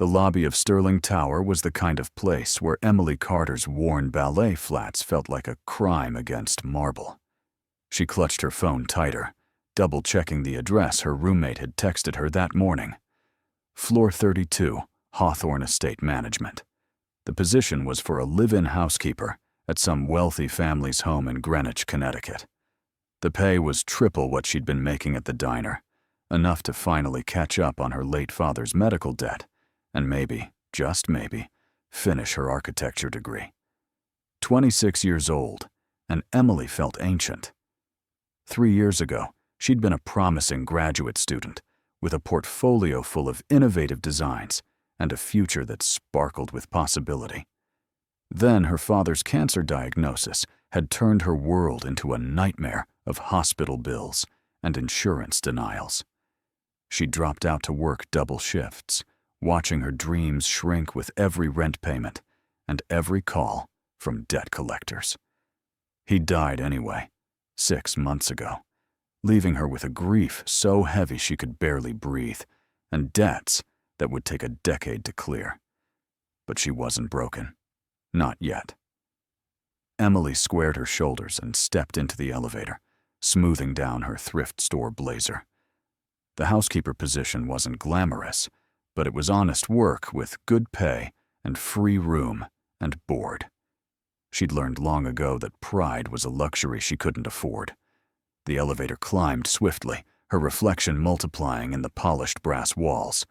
The lobby of Sterling Tower was the kind of place where Emily Carter's worn ballet flats felt like a crime against marble. She clutched her phone tighter, double-checking the address her roommate had texted her that morning. Floor 32, Hawthorne Estate Management. The position was for a live-in housekeeper at some wealthy family's home in Greenwich, Connecticut. The pay was triple what she'd been making at the diner, enough to finally catch up on her late father's medical debt, and maybe, just maybe, finish her architecture degree. 26 years old, and Emily felt ancient. 3 years ago, she'd been a promising graduate student with a portfolio full of innovative designs and a future that sparkled with possibility. Then her father's cancer diagnosis had turned her world into a nightmare of hospital bills and insurance denials. She dropped out to work double shifts, watching her dreams shrink with every rent payment and every call from debt collectors. He died anyway, 6 months ago, leaving her with a grief so heavy she could barely breathe, and debts that would take a decade to clear. But she wasn't broken. Not yet. Emily squared her shoulders and stepped into the elevator, smoothing down her thrift store blazer. The housekeeper position wasn't glamorous, but it was honest work with good pay and free room and board. She'd learned long ago that pride was a luxury she couldn't afford. The elevator climbed swiftly, her reflection multiplying in the polished brass walls.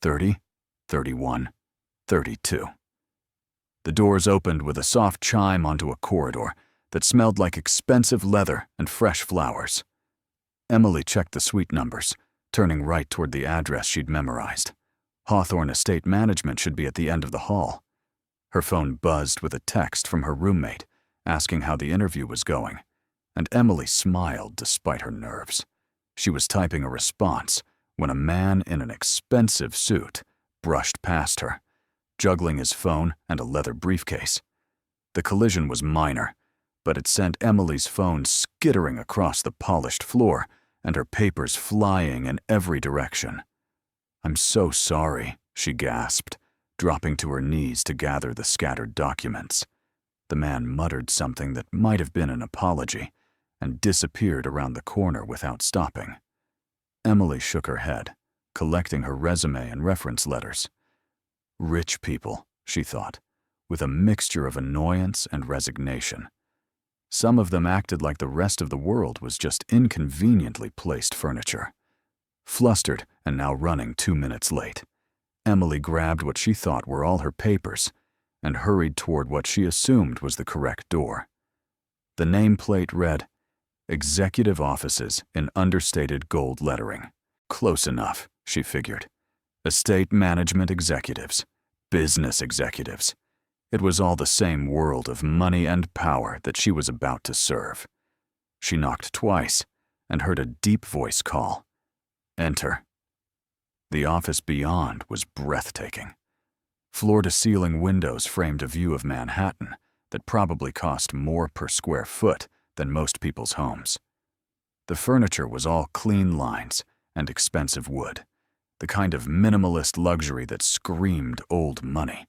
30, 31, 32. The doors opened with a soft chime onto a corridor that smelled like expensive leather and fresh flowers. Emily checked the suite numbers, turning right toward the address she'd memorized. Hawthorne Estate Management should be at the end of the hall. Her phone buzzed with a text from her roommate, asking how the interview was going, and Emily smiled despite her nerves. She was typing a response when a man in an expensive suit brushed past her, juggling his phone and a leather briefcase. The collision was minor, but it sent Emily's phone skittering across the polished floor and her papers flying in every direction. "I'm so sorry," she gasped, dropping to her knees to gather the scattered documents. The man muttered something that might have been an apology and disappeared around the corner without stopping. Emily shook her head, collecting her resume and reference letters. Rich people, she thought, with a mixture of annoyance and resignation. Some of them acted like the rest of the world was just inconveniently placed furniture. Flustered and now running 2 minutes late, Emily grabbed what she thought were all her papers and hurried toward what she assumed was the correct door. The nameplate read, "Executive Offices" in understated gold lettering. Close enough, she figured. Estate management executives, business executives. It was all the same world of money and power that she was about to serve. She knocked twice and heard a deep voice call, "Enter." The office beyond was breathtaking. Floor-to-ceiling windows framed a view of Manhattan that probably cost more per square foot than most people's homes. The furniture was all clean lines and expensive wood, the kind of minimalist luxury that screamed old money.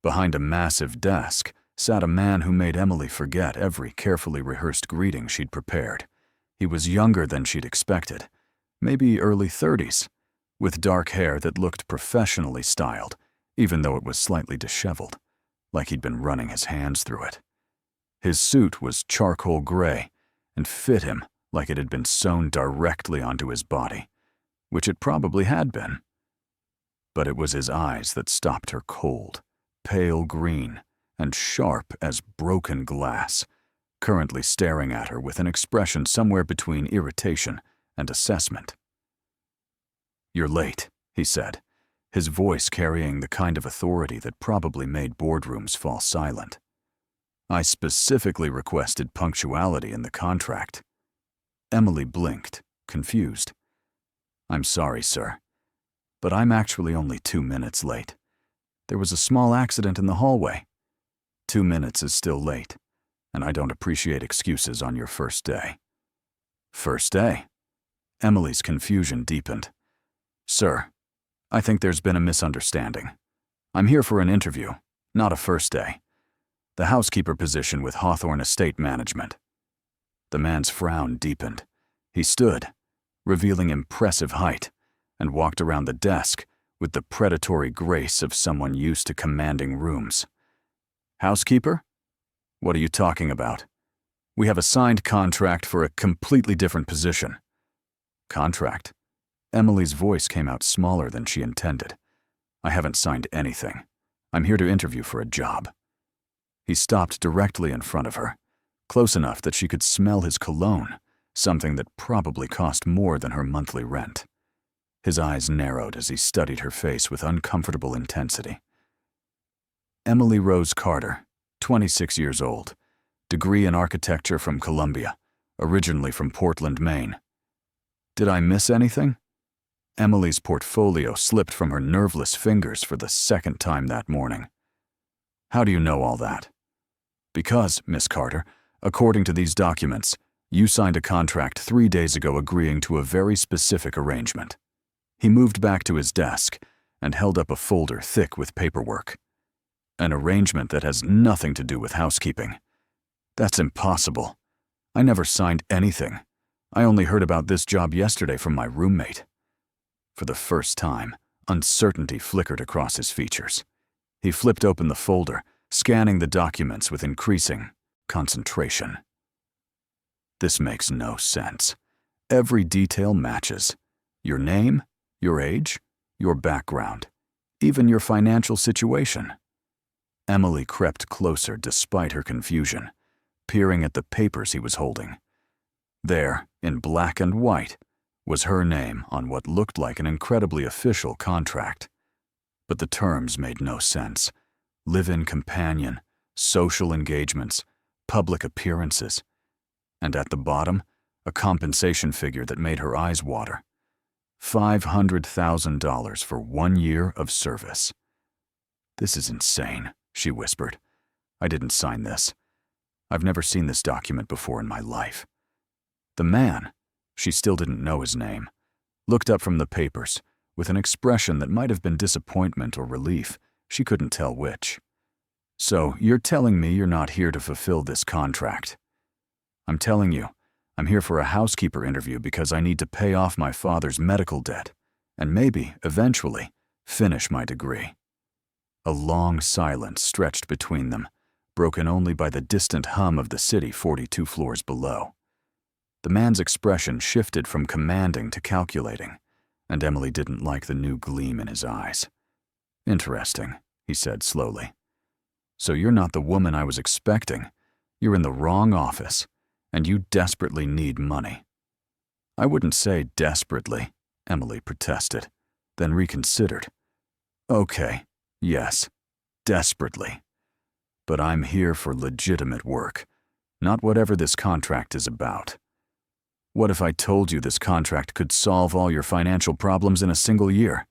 Behind a massive desk sat a man who made Emily forget every carefully rehearsed greeting she'd prepared. He was younger than she'd expected, maybe early 30s, with dark hair that looked professionally styled, even though it was slightly disheveled, like he'd been running his hands through it. His suit was charcoal gray and fit him like it had been sewn directly onto his body, which it probably had been. But it was his eyes that stopped her cold, pale green and sharp as broken glass, currently staring at her with an expression somewhere between irritation and assessment. "You're late," he said, his voice carrying the kind of authority that probably made boardrooms fall silent. "I specifically requested punctuality in the contract." Emily blinked, confused. "I'm sorry, sir, but I'm actually only 2 minutes late. There was a small accident in the hallway. 2 minutes is still late, and I don't appreciate excuses on your first day." "First day?" Emily's confusion deepened. "Sir, I think there's been a misunderstanding. I'm here for an interview, not a first day. The housekeeper position with Hawthorne Estate Management." The man's frown deepened. He stood, revealing impressive height, and walked around the desk with the predatory grace of someone used to commanding rooms. "Housekeeper? What are you talking about? We have a signed contract for a completely different position." "Contract?" Emily's voice came out smaller than she intended. "I haven't signed anything. I'm here to interview for a job." He stopped directly in front of her, close enough that she could smell his cologne, something that probably cost more than her monthly rent. His eyes narrowed as he studied her face with uncomfortable intensity. Emily Rose Carter, 26 years old, degree in architecture from Columbia, originally from Portland, Maine. Did I miss anything? Emily's portfolio slipped from her nerveless fingers for the second time that morning. "How do you know all that?" "Because, Miss Carter, according to these documents, you signed a contract 3 days ago agreeing to a very specific arrangement." He moved back to his desk and held up a folder thick with paperwork. "An arrangement that has nothing to do with housekeeping. That's impossible. I never signed anything. I only heard about this job yesterday from my roommate." For the first time, uncertainty flickered across his features. He flipped open the folder, scanning the documents with increasing concentration. "This makes no sense. Every detail matches. Your name, your age, your background, even your financial situation." Emily crept closer despite her confusion, peering at the papers he was holding. There, in black and white, was her name on what looked like an incredibly official contract. But the terms made no sense. Live-in companion, social engagements, public appearances, and at the bottom, a compensation figure that made her eyes water. $500,000 for 1 year of service. "This is insane," she whispered. "I didn't sign this. I've never seen this document before in my life." The man, she still didn't know his name, looked up from the papers with an expression that might have been disappointment or relief. She couldn't tell which. "So you're telling me you're not here to fulfill this contract?" "I'm telling you, I'm here for a housekeeper interview because I need to pay off my father's medical debt and maybe, eventually, finish my degree." A long silence stretched between them, broken only by the distant hum of the city 42 floors below. The man's expression shifted from commanding to calculating, and Emily didn't like the new gleam in his eyes. "Interesting," he said slowly. "So you're not the woman I was expecting. You're in the wrong office, and you desperately need money." "I wouldn't say desperately," Emily protested, then reconsidered. "Okay, yes, desperately. But I'm here for legitimate work, not whatever this contract is about." "What if I told you this contract could solve all your financial problems in a single year?"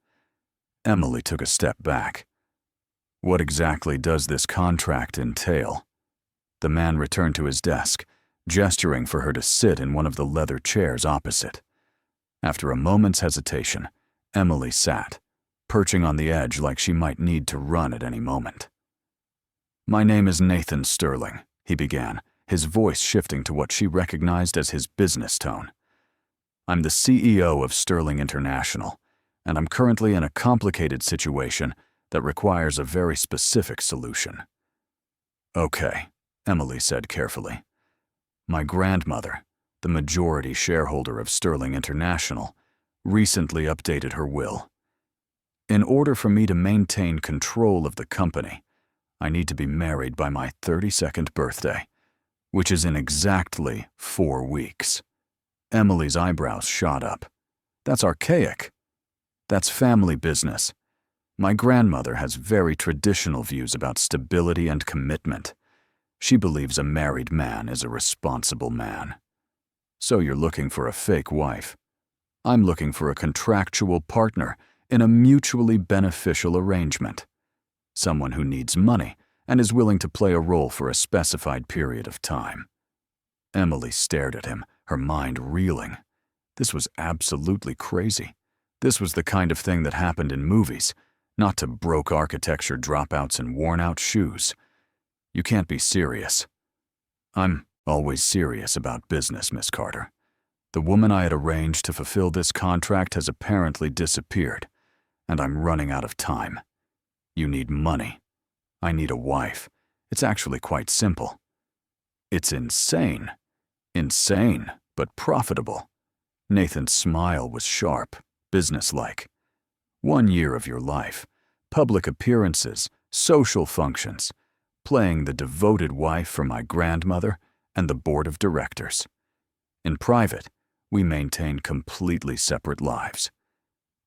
Emily took a step back. "What exactly does this contract entail?" The man returned to his desk, gesturing for her to sit in one of the leather chairs opposite. After a moment's hesitation, Emily sat, perching on the edge like she might need to run at any moment. "My name is Nathan Sterling," he began, his voice shifting to what she recognized as his business tone. "I'm the CEO of Sterling International, and I'm currently in a complicated situation that requires a very specific solution." "Okay," Emily said carefully. "My grandmother, the majority shareholder of Sterling International, recently updated her will. In order for me to maintain control of the company, I need to be married by my 32nd birthday, which is in exactly 4 weeks." Emily's eyebrows shot up. "That's archaic. That's family business. My grandmother has very traditional views about stability and commitment. She believes a married man is a responsible man." "So you're looking for a fake wife." "I'm looking for a contractual partner in a mutually beneficial arrangement. Someone who needs money and is willing to play a role for a specified period of time." Emily stared at him, her mind reeling. This was absolutely crazy. This was the kind of thing that happened in movies, not to broke architecture dropouts in worn-out shoes. You can't be serious. I'm always serious about business, Miss Carter. The woman I had arranged to fulfill this contract has apparently disappeared, and I'm running out of time. You need money. I need a wife. It's actually quite simple. It's insane. Insane, but profitable. Nathan's smile was sharp, businesslike. 1 year of your life, public appearances, social functions, playing the devoted wife for my grandmother and the board of directors. In private, we maintain completely separate lives.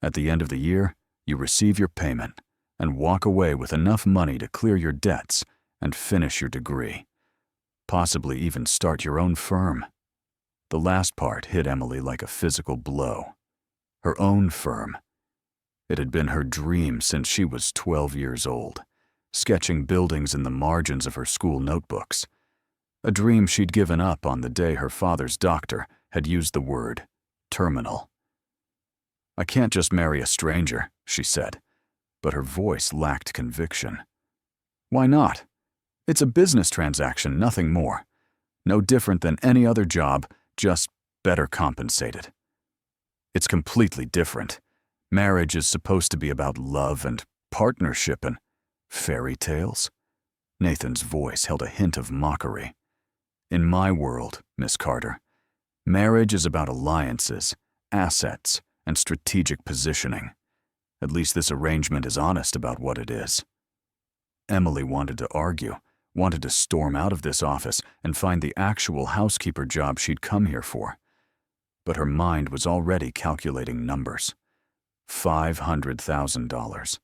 At the end of the year, you receive your payment and walk away with enough money to clear your debts and finish your degree. Possibly even start your own firm. The last part hit Emily like a physical blow. Her own firm. It had been her dream since she was 12 years old, sketching buildings in the margins of her school notebooks. A dream she'd given up on the day her father's doctor had used the word terminal. I can't just marry a stranger, she said, but her voice lacked conviction. Why not? It's a business transaction, nothing more. No different than any other job, just better compensated. It's completely different. Marriage is supposed to be about love and partnership and fairy tales. Nathan's voice held a hint of mockery. In my world, Miss Carter, marriage is about alliances, assets, and strategic positioning. At least this arrangement is honest about what it is. Emily wanted to argue, wanted to storm out of this office and find the actual housekeeper job she'd come here for. But her mind was already calculating numbers. $500,000.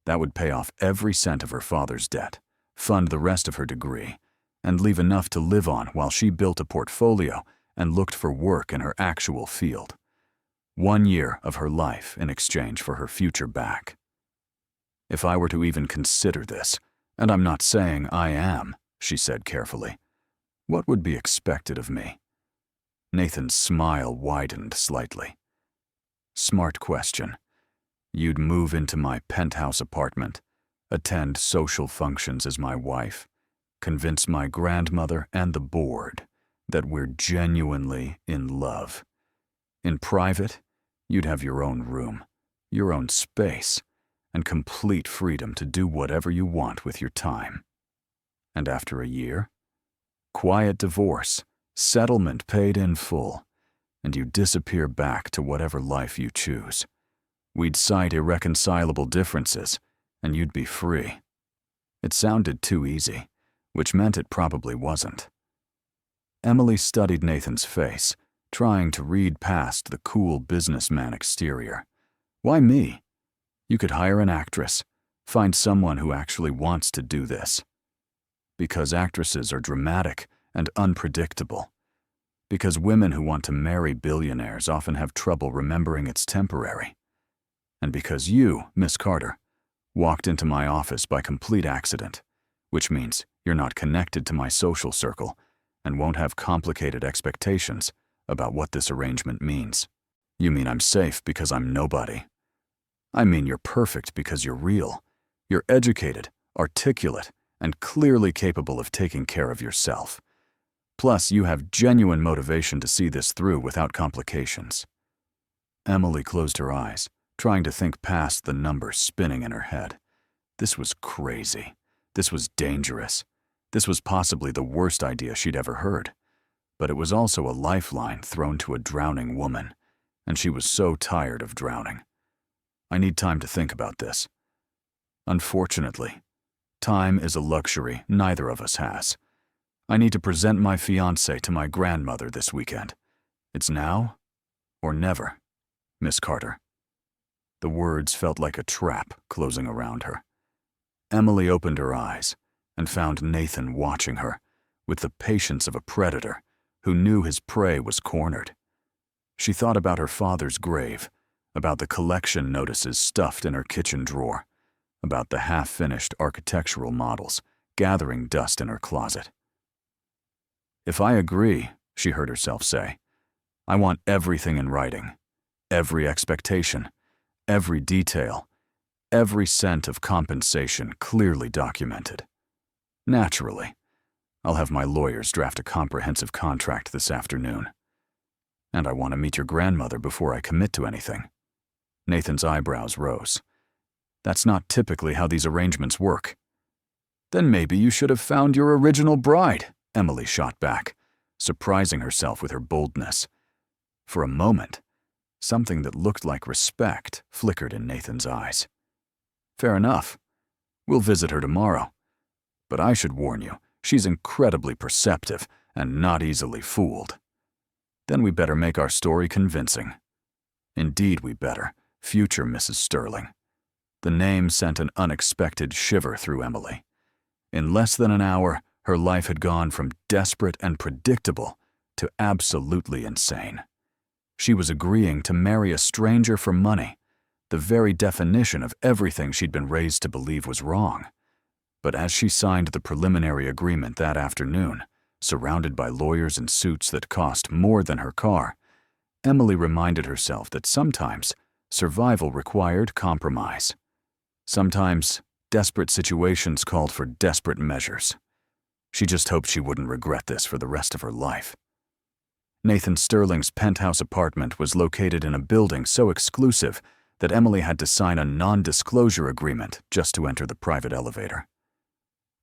That would pay off every cent of her father's debt, fund the rest of her degree, and leave enough to live on while she built a portfolio and looked for work in her actual field. 1 year of her life in exchange for her future back. If I were to even consider this, and I'm not saying I am, she said carefully, what would be expected of me? Nathan's smile widened slightly. Smart question. You'd move into my penthouse apartment, attend social functions as my wife, convince my grandmother and the board that we're genuinely in love. In private, you'd have your own room, your own space, and complete freedom to do whatever you want with your time. And after a year, quiet divorce, settlement paid in full, and you disappear back to whatever life you choose. We'd cite irreconcilable differences, and you'd be free. It sounded too easy, which meant it probably wasn't. Emily studied Nathan's face, trying to read past the cool businessman exterior. Why me? You could hire an actress, find someone who actually wants to do this. Because actresses are dramatic and unpredictable. Because women who want to marry billionaires often have trouble remembering it's temporary. And because you, Miss Carter, walked into my office by complete accident, which means you're not connected to my social circle and won't have complicated expectations about what this arrangement means. You mean I'm safe because I'm nobody. I mean you're perfect because you're real. You're educated, articulate, and clearly capable of taking care of yourself. Plus, you have genuine motivation to see this through without complications. Emily closed her eyes, trying to think past the numbers spinning in her head. This was crazy. This was dangerous. This was possibly the worst idea she'd ever heard. But it was also a lifeline thrown to a drowning woman, and she was so tired of drowning. I need time to think about this. Unfortunately, time is a luxury neither of us has. I need to present my fiancé to my grandmother this weekend. It's now or never, Miss Carter. The words felt like a trap closing around her. Emily opened her eyes and found Nathan watching her with the patience of a predator who knew his prey was cornered. She thought about her father's grave, about the collection notices stuffed in her kitchen drawer, about the half-finished architectural models gathering dust in her closet. If I agree, she heard herself say, I want everything in writing. Every expectation, every detail, every cent of compensation clearly documented. Naturally, I'll have my lawyers draft a comprehensive contract this afternoon. And I want to meet your grandmother before I commit to anything. Nathan's eyebrows rose. That's not typically how these arrangements work. Then maybe you should have found your original bride, Emily shot back, surprising herself with her boldness. For a moment, something that looked like respect flickered in Nathan's eyes. Fair enough. We'll visit her tomorrow. But I should warn you, she's incredibly perceptive and not easily fooled. Then we better make our story convincing. Indeed we better, future Mrs. Sterling. The name sent an unexpected shiver through Emily. In less than an hour, her life had gone from desperate and predictable to absolutely insane. She was agreeing to marry a stranger for money, the very definition of everything she'd been raised to believe was wrong. But as she signed the preliminary agreement that afternoon, surrounded by lawyers in suits that cost more than her car, Emily reminded herself that sometimes survival required compromise. Sometimes desperate situations called for desperate measures. She just hoped she wouldn't regret this for the rest of her life. Nathan Sterling's penthouse apartment was located in a building so exclusive that Emily had to sign a non-disclosure agreement just to enter the private elevator.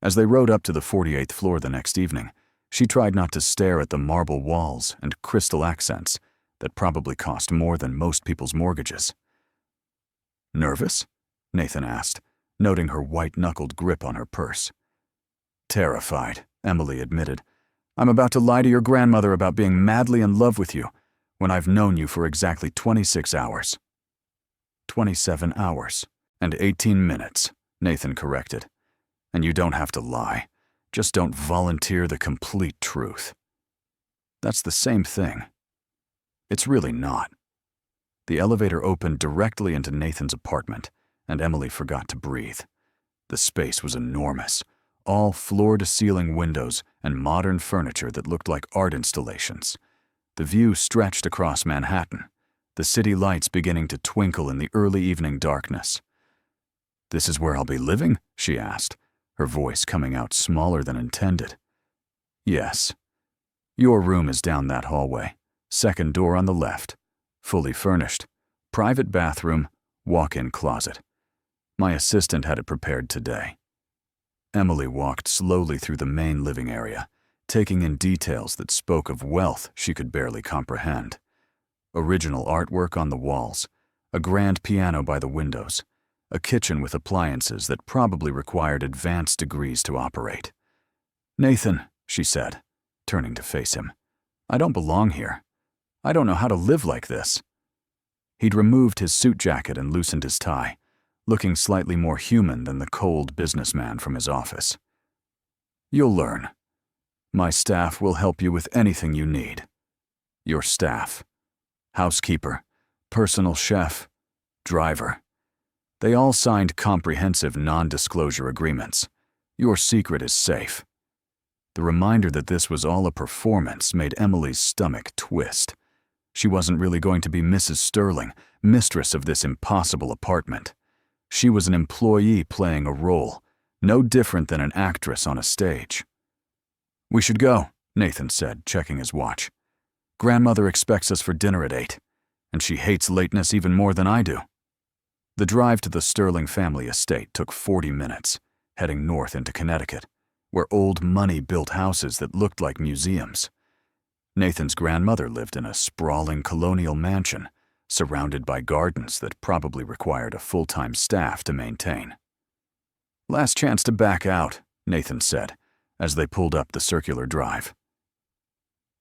As they rode up to the 48th floor the next evening, she tried not to stare at the marble walls and crystal accents that probably cost more than most people's mortgages. "Nervous?" Nathan asked, noting her white-knuckled grip on her purse. "Terrified," Emily admitted. "I'm about to lie to your grandmother about being madly in love with you when I've known you for exactly 26 hours. 27 hours and 18 minutes, Nathan corrected. And you don't have to lie. Just don't volunteer the complete truth. That's the same thing. It's really not." The elevator opened directly into Nathan's apartment, and Emily forgot to breathe. The space was enormous, all floor-to-ceiling windows and modern furniture that looked like art installations. The view stretched across Manhattan, the city lights beginning to twinkle in the early evening darkness. "This is where I'll be living?" she asked, her voice coming out smaller than intended. "Yes. Your room is down that hallway, second door on the left, fully furnished, private bathroom, walk-in closet. My assistant had it prepared today." Emily walked slowly through the main living area, taking in details that spoke of wealth she could barely comprehend. Original artwork on the walls, a grand piano by the windows, a kitchen with appliances that probably required advanced degrees to operate. "Nathan," she said, turning to face him, "I don't belong here. I don't know how to live like this." He'd removed his suit jacket and loosened his tie, looking slightly more human than the cold businessman from his office. "You'll learn. My staff will help you with anything you need. Your staff. Housekeeper, personal chef, driver. They all signed comprehensive non-disclosure agreements. Your secret is safe." The reminder that this was all a performance made Emily's stomach twist. She wasn't really going to be Mrs. Sterling, mistress of this impossible apartment. She was an employee playing a role, no different than an actress on a stage. "We should go," Nathan said, checking his watch. "Grandmother expects us for dinner at 8, and she hates lateness even more than I do." The drive to the Sterling family estate took 40 minutes, heading north into Connecticut, where old money built houses that looked like museums. Nathan's grandmother lived in a sprawling colonial mansion, surrounded by gardens that probably required a full-time staff to maintain. "Last chance to back out," Nathan said, as they pulled up the circular drive.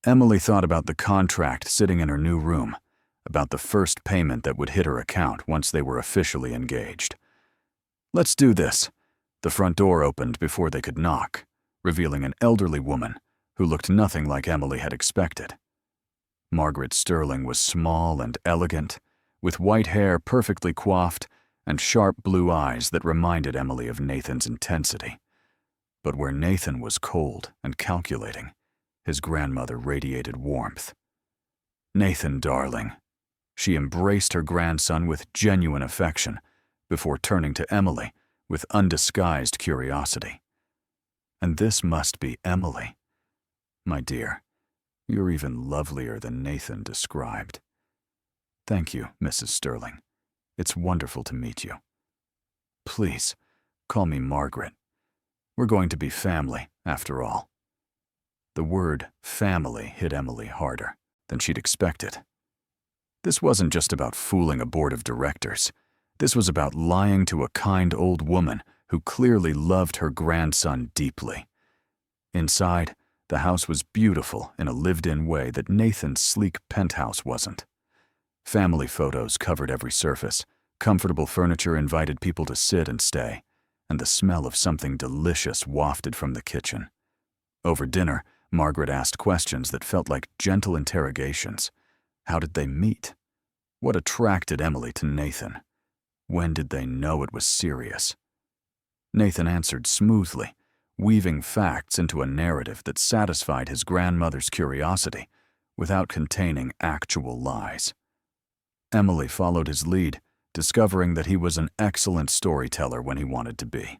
Emily thought about the contract sitting in her new room, about the first payment that would hit her account once they were officially engaged. "Let's do this." The front door opened before they could knock, revealing an elderly woman who looked nothing like Emily had expected. Margaret Sterling was small and elegant, with white hair perfectly coiffed and sharp blue eyes that reminded Emily of Nathan's intensity. But where Nathan was cold and calculating, his grandmother radiated warmth. "Nathan, darling," She embraced her grandson with genuine affection before turning to Emily with undisguised curiosity. And this must be Emily. My dear, you're even lovelier than Nathan described. Thank you, Mrs. Sterling. It's wonderful to meet you. Please, call me Margaret. We're going to be family, after all. The word family hit Emily harder than she'd expected. This wasn't just about fooling a board of directors. This was about lying to a kind old woman who clearly loved her grandson deeply. Inside, the house was beautiful in a lived-in way that Nathan's sleek penthouse wasn't. Family photos covered every surface, comfortable furniture invited people to sit and stay, and the smell of something delicious wafted from the kitchen. Over dinner, Margaret asked questions that felt like gentle interrogations. How did they meet? What attracted Emily to Nathan? When did they know it was serious? Nathan answered smoothly, weaving facts into a narrative that satisfied his grandmother's curiosity without containing actual lies. Emily followed his lead, discovering that he was an excellent storyteller when he wanted to be.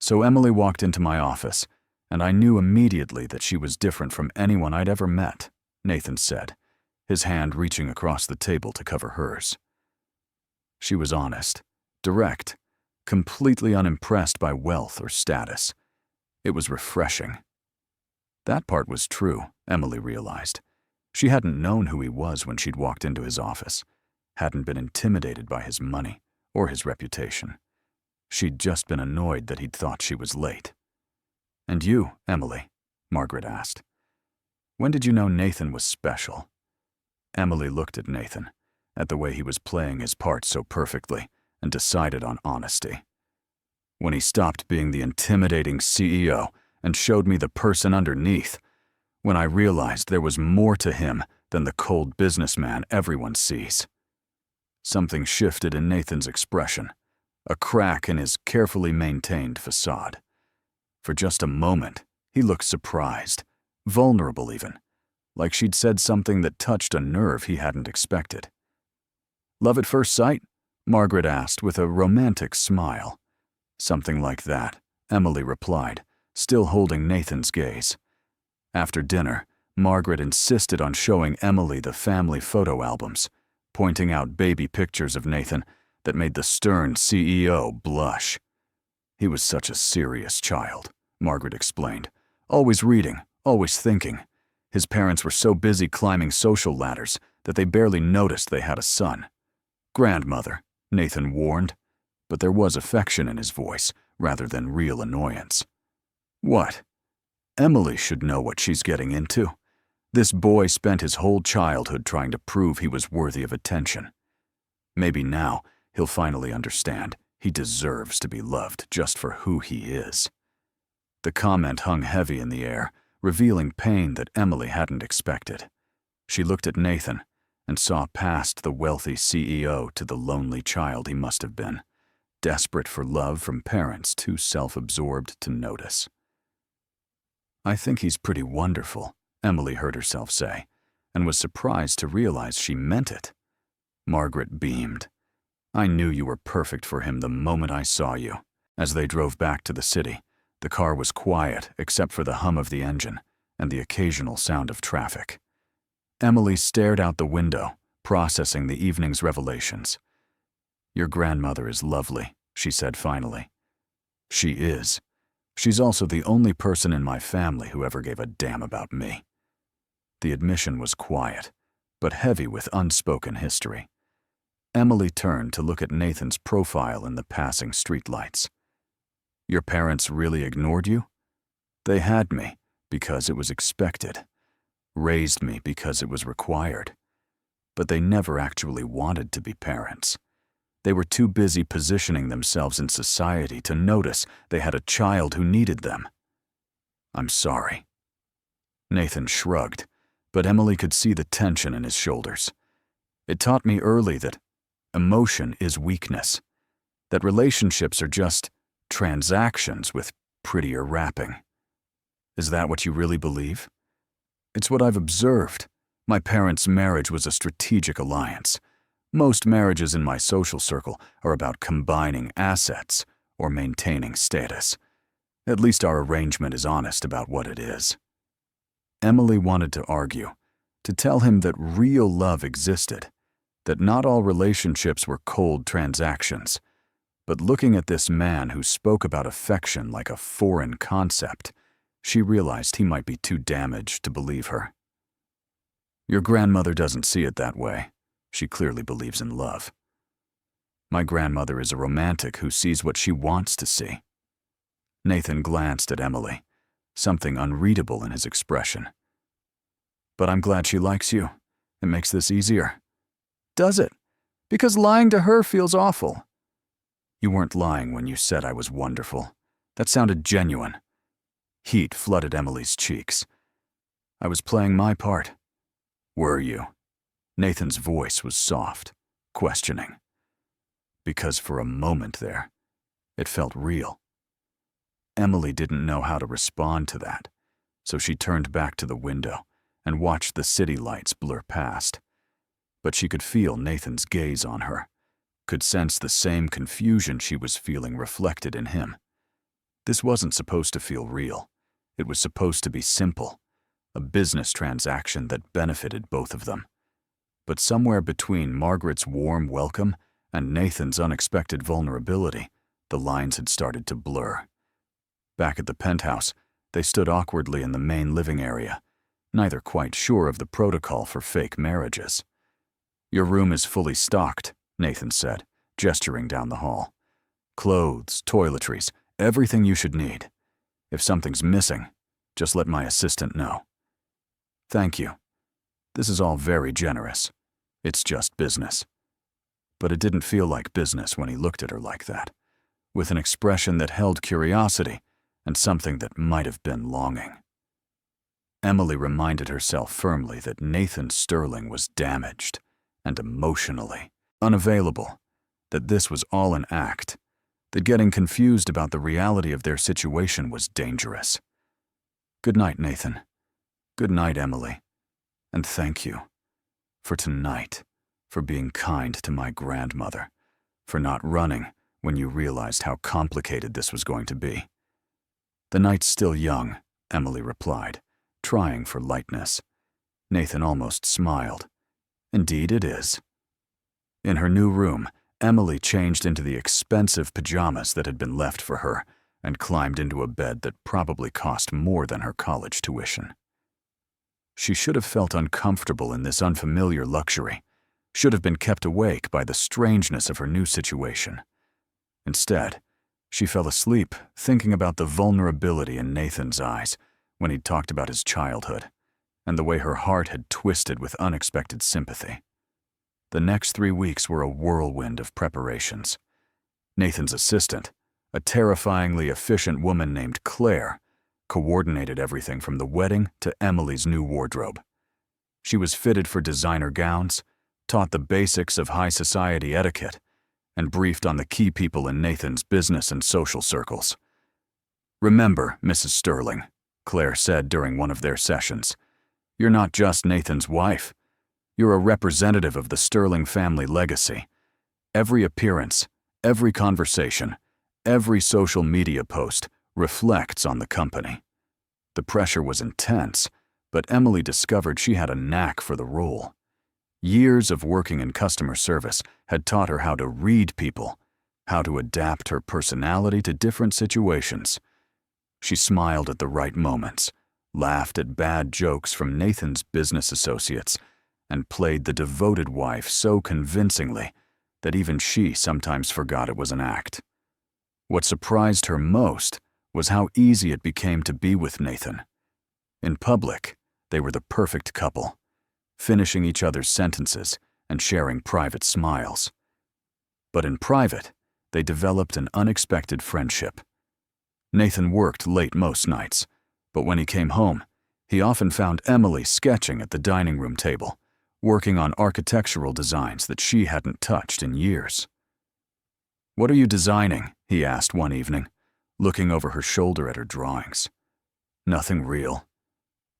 So Emily walked into my office, and I knew immediately that she was different from anyone I'd ever met, Nathan said, his hand reaching across the table to cover hers. She was honest, direct, completely unimpressed by wealth or status. It was refreshing. That part was true, Emily realized. She hadn't known who he was when she'd walked into his office, hadn't been intimidated by his money or his reputation. She'd just been annoyed that he'd thought she was late. "And you, Emily?" Margaret asked. "When did you know Nathan was special?" Emily looked at Nathan, at the way he was playing his part so perfectly, and decided on honesty. When he stopped being the intimidating CEO and showed me the person underneath, when I realized there was more to him than the cold businessman everyone sees. Something shifted in Nathan's expression, a crack in his carefully maintained facade. For just a moment, he looked surprised, vulnerable even, like she'd said something that touched a nerve he hadn't expected. "Love at first sight?" Margaret asked with a romantic smile. "Something like that," Emily replied, still holding Nathan's gaze. After dinner, Margaret insisted on showing Emily the family photo albums, pointing out baby pictures of Nathan that made the stern CEO blush. "He was such a serious child," Margaret explained. "Always reading, always thinking. His parents were so busy climbing social ladders that they barely noticed they had a son. Grandmother," Nathan warned, but there was affection in his voice rather than real annoyance. "What? Emily should know what she's getting into. This boy spent his whole childhood trying to prove he was worthy of attention. Maybe now he'll finally understand he deserves to be loved just for who he is." The comment hung heavy in the air, revealing pain that Emily hadn't expected. She looked at Nathan and saw past the wealthy CEO to the lonely child he must have been, desperate for love from parents too self-absorbed to notice. "I think he's pretty wonderful," Emily heard herself say, and was surprised to realize she meant it. Margaret beamed. "I knew you were perfect for him the moment I saw you." As they drove back to the city, the car was quiet except for the hum of the engine and the occasional sound of traffic. Emily stared out the window, processing the evening's revelations. "Your grandmother is lovely," she said finally. "She is. She's also the only person in my family who ever gave a damn about me." The admission was quiet, but heavy with unspoken history. Emily turned to look at Nathan's profile in the passing streetlights. "Your parents really ignored you?" "They had me because it was expected, raised me because it was required. But they never actually wanted to be parents. They were too busy positioning themselves in society to notice they had a child who needed them." "I'm sorry." Nathan shrugged, but Emily could see the tension in his shoulders. "It taught me early that emotion is weakness, that relationships are just transactions with prettier wrapping." "Is that what you really believe?" "It's what I've observed. My parents' marriage was a strategic alliance. Most marriages in my social circle are about combining assets or maintaining status. At least our arrangement is honest about what it is. Emily wanted to argue, to tell him that real love existed, that not all relationships were cold transactions. But looking at this man who spoke about affection like a foreign concept, she realized he might be too damaged to believe her. Your grandmother doesn't see it that way. She clearly believes in love. My grandmother is a romantic who sees what she wants to see. Nathan glanced at Emily, something unreadable in his expression. But I'm glad she likes you. It makes this easier. Does it? Because lying to her feels awful. You weren't lying when you said I was wonderful. That sounded genuine. Heat flooded Emily's cheeks. I was playing my part. Were you? Nathan's voice was soft, questioning. Because for a moment there, it felt real. Emily didn't know how to respond to that, so she turned back to the window and watched the city lights blur past. But she could feel Nathan's gaze on her, could sense the same confusion she was feeling reflected in him. This wasn't supposed to feel real. It was supposed to be simple, a business transaction that benefited both of them. But somewhere between Margaret's warm welcome and Nathan's unexpected vulnerability, the lines had started to blur. Back at the penthouse, they stood awkwardly in the main living area, neither quite sure of the protocol for fake marriages. Your room is fully stocked, Nathan said, gesturing down the hall. Clothes, toiletries, everything you should need. If something's missing, just let my assistant know. Thank you. This is all very generous. It's just business. But it didn't feel like business when he looked at her like that, with an expression that held curiosity and something that might have been longing. Emily reminded herself firmly that Nathan Sterling was damaged and emotionally unavailable, that this was all an act, that getting confused about the reality of their situation was dangerous. Good night, Nathan. Good night, Emily. And thank you for tonight, for being kind to my grandmother, for not running when you realized how complicated this was going to be. The night's still young, Emily replied, trying for lightness. Nathan almost smiled. Indeed it is. In her new room, Emily changed into the expensive pajamas that had been left for her and climbed into a bed that probably cost more than her college tuition. She should have felt uncomfortable in this unfamiliar luxury, should have been kept awake by the strangeness of her new situation. Instead, she fell asleep thinking about the vulnerability in Nathan's eyes when he'd talked about his childhood, and the way her heart had twisted with unexpected sympathy. The next 3 weeks were a whirlwind of preparations. Nathan's assistant, a terrifyingly efficient woman named Claire, coordinated everything from the wedding to Emily's new wardrobe. She was fitted for designer gowns, taught the basics of high society etiquette, and briefed on the key people in Nathan's business and social circles. Remember, Mrs. Sterling, Claire said during one of their sessions, you're not just Nathan's wife. You're a representative of the Sterling family legacy. Every appearance, every conversation, every social media post reflects on the company. The pressure was intense, but Emily discovered she had a knack for the role. Years of working in customer service had taught her how to read people, how to adapt her personality to different situations. She smiled at the right moments, laughed at bad jokes from Nathan's business associates, and played the devoted wife so convincingly that even she sometimes forgot it was an act. What surprised her most was how easy it became to be with Nathan. In public, they were the perfect couple, finishing each other's sentences and sharing private smiles. But in private, they developed an unexpected friendship. Nathan worked late most nights, but when he came home, he often found Emily sketching at the dining room table, working on architectural designs that she hadn't touched in years. "What are you designing?" he asked one evening, looking over her shoulder at her drawings. "Nothing real.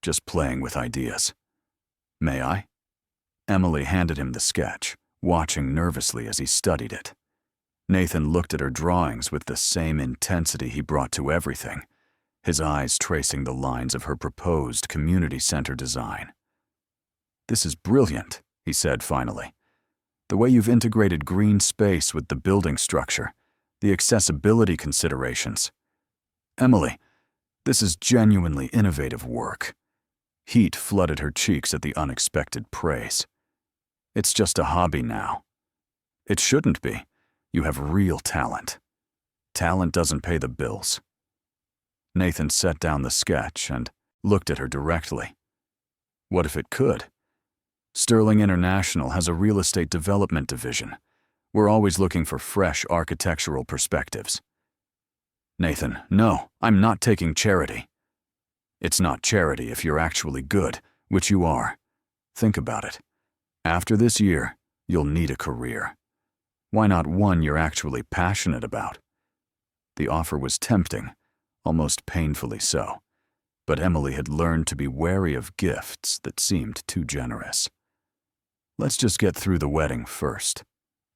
Just playing with ideas." May I? Emily handed him the sketch, watching nervously as he studied it. Nathan looked at her drawings with the same intensity he brought to everything, his eyes tracing the lines of her proposed community center design. "This is brilliant," he said finally. "The way you've integrated green space with the building structure, the accessibility considerations. Emily, this is genuinely innovative work." Heat flooded her cheeks at the unexpected praise. "It's just a hobby now." "It shouldn't be. You have real talent. Talent doesn't pay the bills." Nathan set down the sketch and looked at her directly. "What if it could? Sterling International has a real estate development division. We're always looking for fresh architectural perspectives." "Nathan, no, I'm not taking charity." "It's not charity if you're actually good, which you are. Think about it. After this year, you'll need a career. Why not one you're actually passionate about?" The offer was tempting, almost painfully so, but Emily had learned to be wary of gifts that seemed too generous. "Let's just get through the wedding first."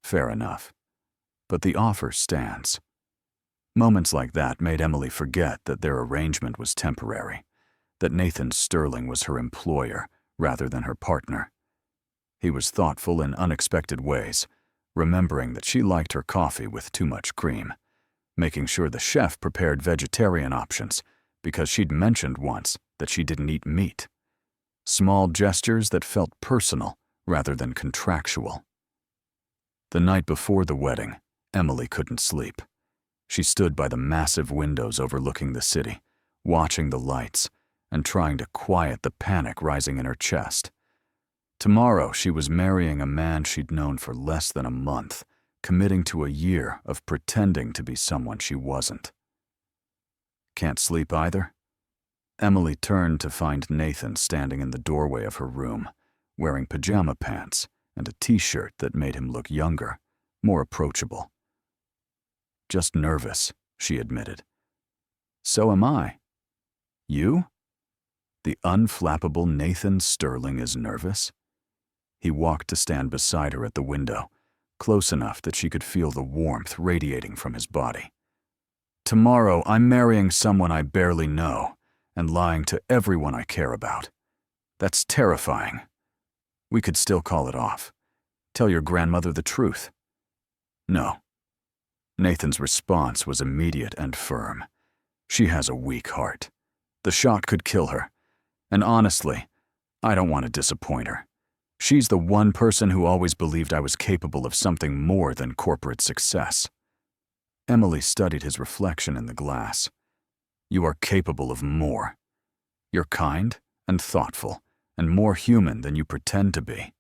Fair enough. But the offer stands. Moments like that made Emily forget that their arrangement was temporary, that Nathan Sterling was her employer rather than her partner. He was thoughtful in unexpected ways, remembering that she liked her coffee with too much cream, making sure the chef prepared vegetarian options because she'd mentioned once that she didn't eat meat. Small gestures that felt personal rather than contractual. The night before the wedding, Emily couldn't sleep. She stood by the massive windows overlooking the city, watching the lights and trying to quiet the panic rising in her chest. Tomorrow she was marrying a man she'd known for less than a month, committing to a year of pretending to be someone she wasn't. Can't sleep either? Emily turned to find Nathan standing in the doorway of her room, wearing pajama pants and a t-shirt that made him look younger, more approachable. "Just nervous," she admitted. "So am I." "You?" The unflappable Nathan Sterling is nervous? He walked to stand beside her at the window, close enough that she could feel the warmth radiating from his body. "Tomorrow I'm marrying someone I barely know and lying to everyone I care about. That's terrifying. We could still call it off. Tell your grandmother the truth." "No." Nathan's response was immediate and firm. "She has a weak heart. The shock could kill her. And honestly, I don't want to disappoint her. She's the one person who always believed I was capable of something more than corporate success." Emily studied his reflection in the glass. "You are capable of more. You're kind and thoughtful and more human than you pretend to be."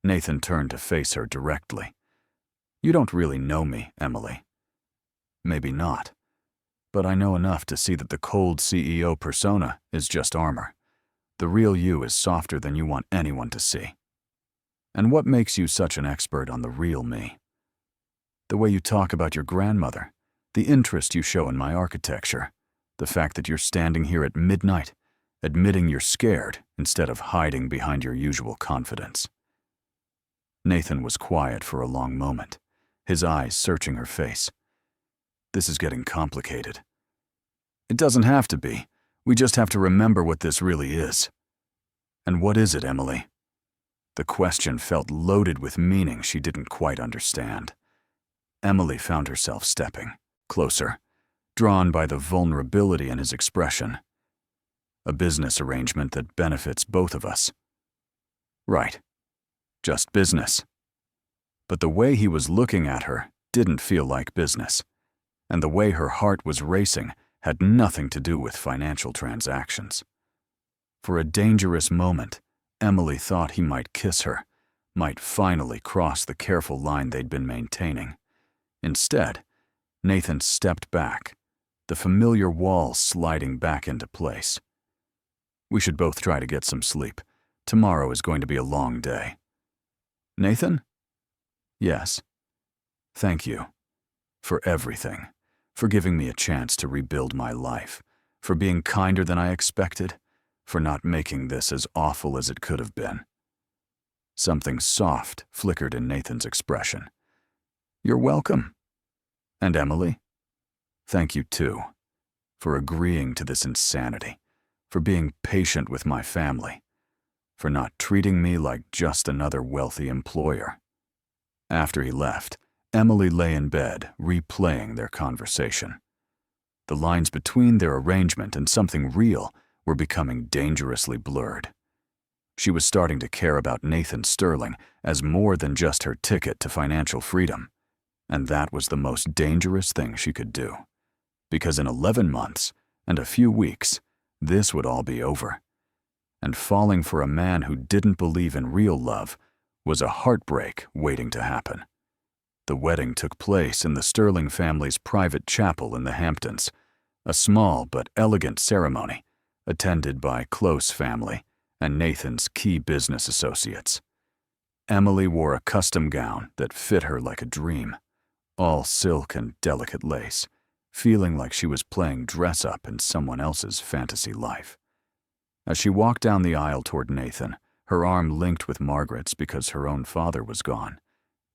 Nathan turned to face her directly. "You don't really know me, Emily." "Maybe not. But I know enough to see that the cold CEO persona is just armor. The real you is softer than you want anyone to see." "And what makes you such an expert on the real me?" "The way you talk about your grandmother, the interest you show in my architecture, the fact that you're standing here at midnight, admitting you're scared instead of hiding behind your usual confidence." Nathan was quiet for a long moment, his eyes searching her face. "This is getting complicated." "It doesn't have to be. We just have to remember what this really is." "And what is it, Emily?" The question felt loaded with meaning she didn't quite understand. Emily found herself stepping closer, drawn by the vulnerability in his expression. "A business arrangement that benefits both of us." "Right. Just business." But the way he was looking at her didn't feel like business, and the way her heart was racing had nothing to do with financial transactions. For a dangerous moment, Emily thought he might kiss her, might finally cross the careful line they'd been maintaining. Instead, Nathan stepped back, the familiar wall sliding back into place. "We should both try to get some sleep. Tomorrow is going to be a long day." "Nathan?" "Yes." "Thank you. For everything. For giving me a chance to rebuild my life. For being kinder than I expected. for not making this as awful as it could have been. Something soft flickered in Nathan's expression. You're welcome. And Emily? Thank you too, for agreeing to this insanity, for being patient with my family, for not treating me like just another wealthy employer. After he left, Emily lay in bed, replaying their conversation. The lines between their arrangement and something real were becoming dangerously blurred. She was starting to care about Nathan Sterling as more than just her ticket to financial freedom, and that was the most dangerous thing she could do. Because in 11 months and a few weeks, this would all be over. And falling for a man who didn't believe in real love was a heartbreak waiting to happen. The wedding took place in the Sterling family's private chapel in the Hamptons, a small but elegant ceremony attended by close family and Nathan's key business associates. Emily wore a custom gown that fit her like a dream, all silk and delicate lace, feeling like she was playing dress-up in someone else's fantasy life. As she walked down the aisle toward Nathan, her arm linked with Margaret's because her own father was gone,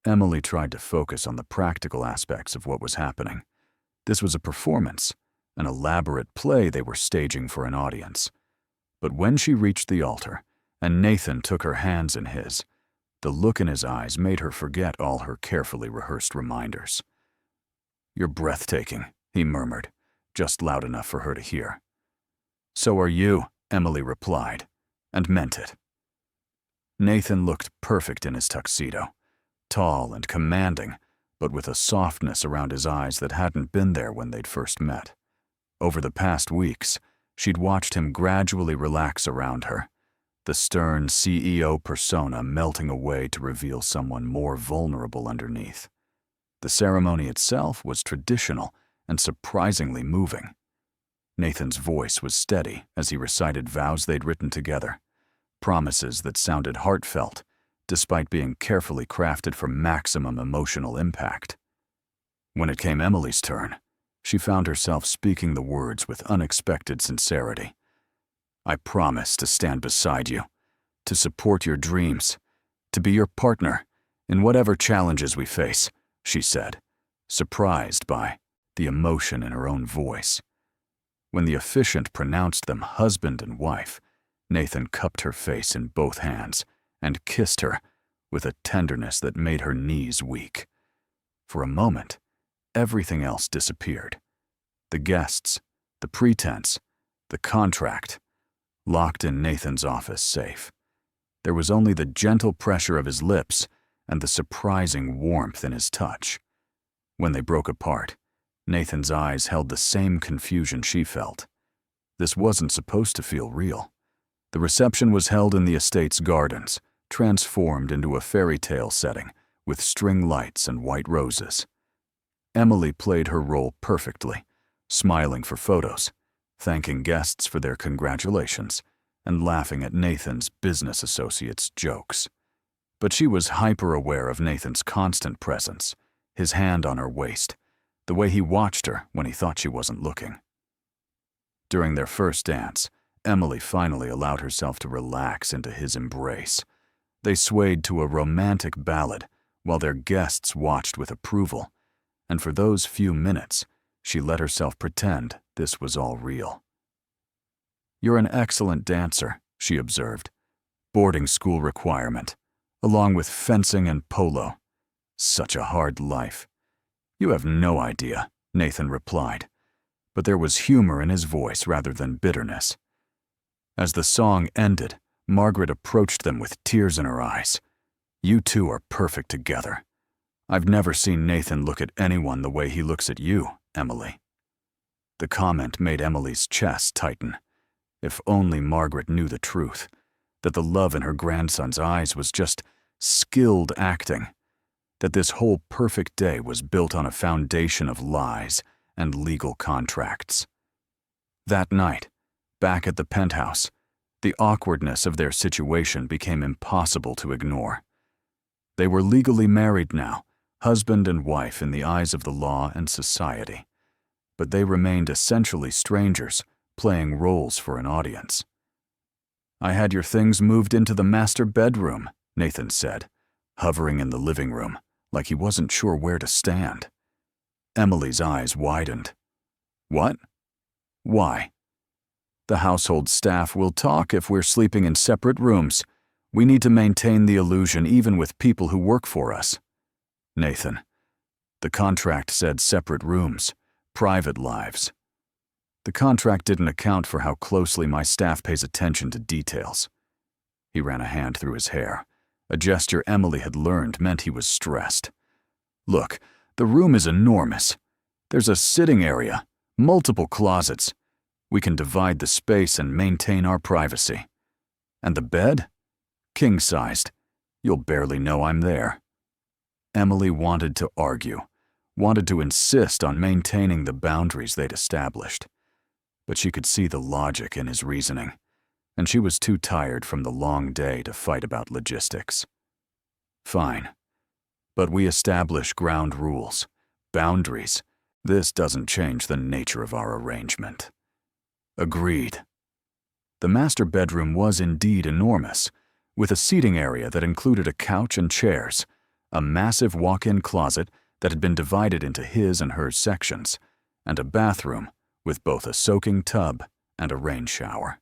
Emily tried to focus on the practical aspects of what was happening. This was a performance, an elaborate play they were staging for an audience. But when she reached the altar, and Nathan took her hands in his, the look in his eyes made her forget all her carefully rehearsed reminders. "You're breathtaking," he murmured, just loud enough for her to hear. "So are you," Emily replied, and meant it. Nathan looked perfect in his tuxedo, tall and commanding, but with a softness around his eyes that hadn't been there when they'd first met. Over the past weeks, she'd watched him gradually relax around her, the stern CEO persona melting away to reveal someone more vulnerable underneath. The ceremony itself was traditional and surprisingly moving. Nathan's voice was steady as he recited vows they'd written together, promises that sounded heartfelt, despite being carefully crafted for maximum emotional impact. When it came Emily's turn, she found herself speaking the words with unexpected sincerity. "I promise to stand beside you, to support your dreams, to be your partner in whatever challenges we face," she said, surprised by the emotion in her own voice. When the officiant pronounced them husband and wife, Nathan cupped her face in both hands and kissed her with a tenderness that made her knees weak. For a moment, everything else disappeared. The guests, the pretense, the contract, locked in Nathan's office safe. There was only the gentle pressure of his lips and the surprising warmth in his touch. When they broke apart, Nathan's eyes held the same confusion she felt. This wasn't supposed to feel real. The reception was held in the estate's gardens, transformed into a fairy tale setting with string lights and white roses. Emily played her role perfectly, smiling for photos, thanking guests for their congratulations, and laughing at Nathan's business associates' jokes. But she was hyper-aware of Nathan's constant presence, his hand on her waist, the way he watched her when he thought she wasn't looking. During their first dance, Emily finally allowed herself to relax into his embrace. They swayed to a romantic ballad while their guests watched with approval, and for those few minutes, she let herself pretend this was all real. "You're an excellent dancer," she observed. "Boarding school requirement, along with fencing and polo. Such a hard life." "You have no idea," Nathan replied, but there was humor in his voice rather than bitterness. As the song ended, Margaret approached them with tears in her eyes. "You two are perfect together. I've never seen Nathan look at anyone the way he looks at you, Emily." The comment made Emily's chest tighten. If only Margaret knew the truth, that the love in her grandson's eyes was just skilled acting, that this whole perfect day was built on a foundation of lies and legal contracts. That night, back at the penthouse, the awkwardness of their situation became impossible to ignore. They were legally married now, husband and wife in the eyes of the law and society, but they remained essentially strangers, playing roles for an audience. I had your things moved into the master bedroom, Nathan said, hovering in the living room, like he wasn't sure where to stand. Emily's eyes widened. What? Why? The household staff will talk if we're sleeping in separate rooms. We need to maintain the illusion even with people who work for us. Nathan, the contract said separate rooms, private lives. The contract didn't account for how closely my staff pays attention to details. He ran a hand through his hair, a gesture Emily had learned meant he was stressed. Look, the room is enormous. There's a sitting area, multiple closets. We can divide the space and maintain our privacy. And the bed? King-sized. You'll barely know I'm there. Emily wanted to argue, wanted to insist on maintaining the boundaries they'd established. But she could see the logic in his reasoning, and she was too tired from the long day to fight about logistics. Fine. But we establish ground rules, boundaries. This doesn't change the nature of our arrangement. Agreed. The master bedroom was indeed enormous, with a seating area that included a couch and chairs, a massive walk-in closet that had been divided into his and hers sections, and a bathroom with both a soaking tub and a rain shower.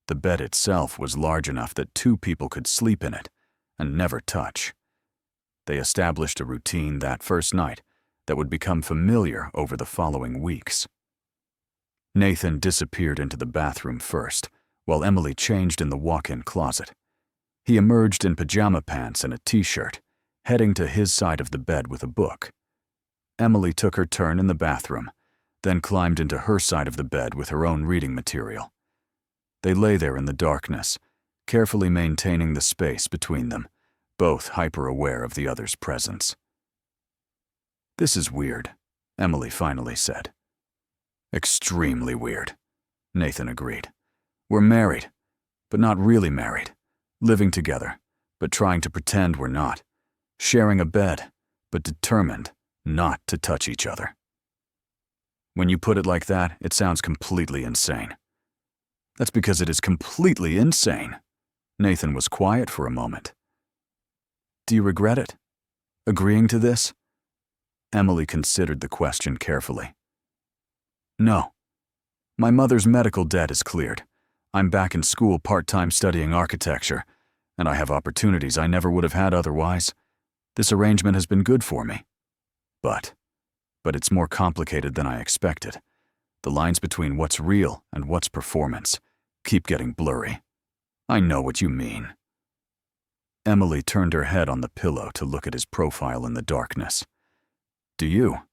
The bed itself was large enough that 2 people could sleep in it and never touch. They established a routine that first night that would become familiar over the following weeks. Nathan disappeared into the bathroom first, while Emily changed in the walk-in closet. He emerged in pajama pants and a t-shirt, heading to his side of the bed with a book. Emily took her turn in the bathroom, then climbed into her side of the bed with her own reading material. They lay there in the darkness, carefully maintaining the space between them, both hyper-aware of the other's presence. "This is weird," Emily finally said. "Extremely weird," Nathan agreed. "We're married, but not really married. Living together, but trying to pretend we're not. Sharing a bed, but determined not to touch each other." When you put it like that, it sounds completely insane. That's because it is completely insane. Nathan was quiet for a moment. Do you regret it? Agreeing to this? Emily considered the question carefully. No. My mother's medical debt is cleared. I'm back in school part-time studying architecture, and I have opportunities I never would have had otherwise. This arrangement has been good for me. But it's more complicated than I expected. The lines between what's real and what's performance keep getting blurry. I know what you mean. Emily turned her head on the pillow to look at his profile in the darkness. Do you?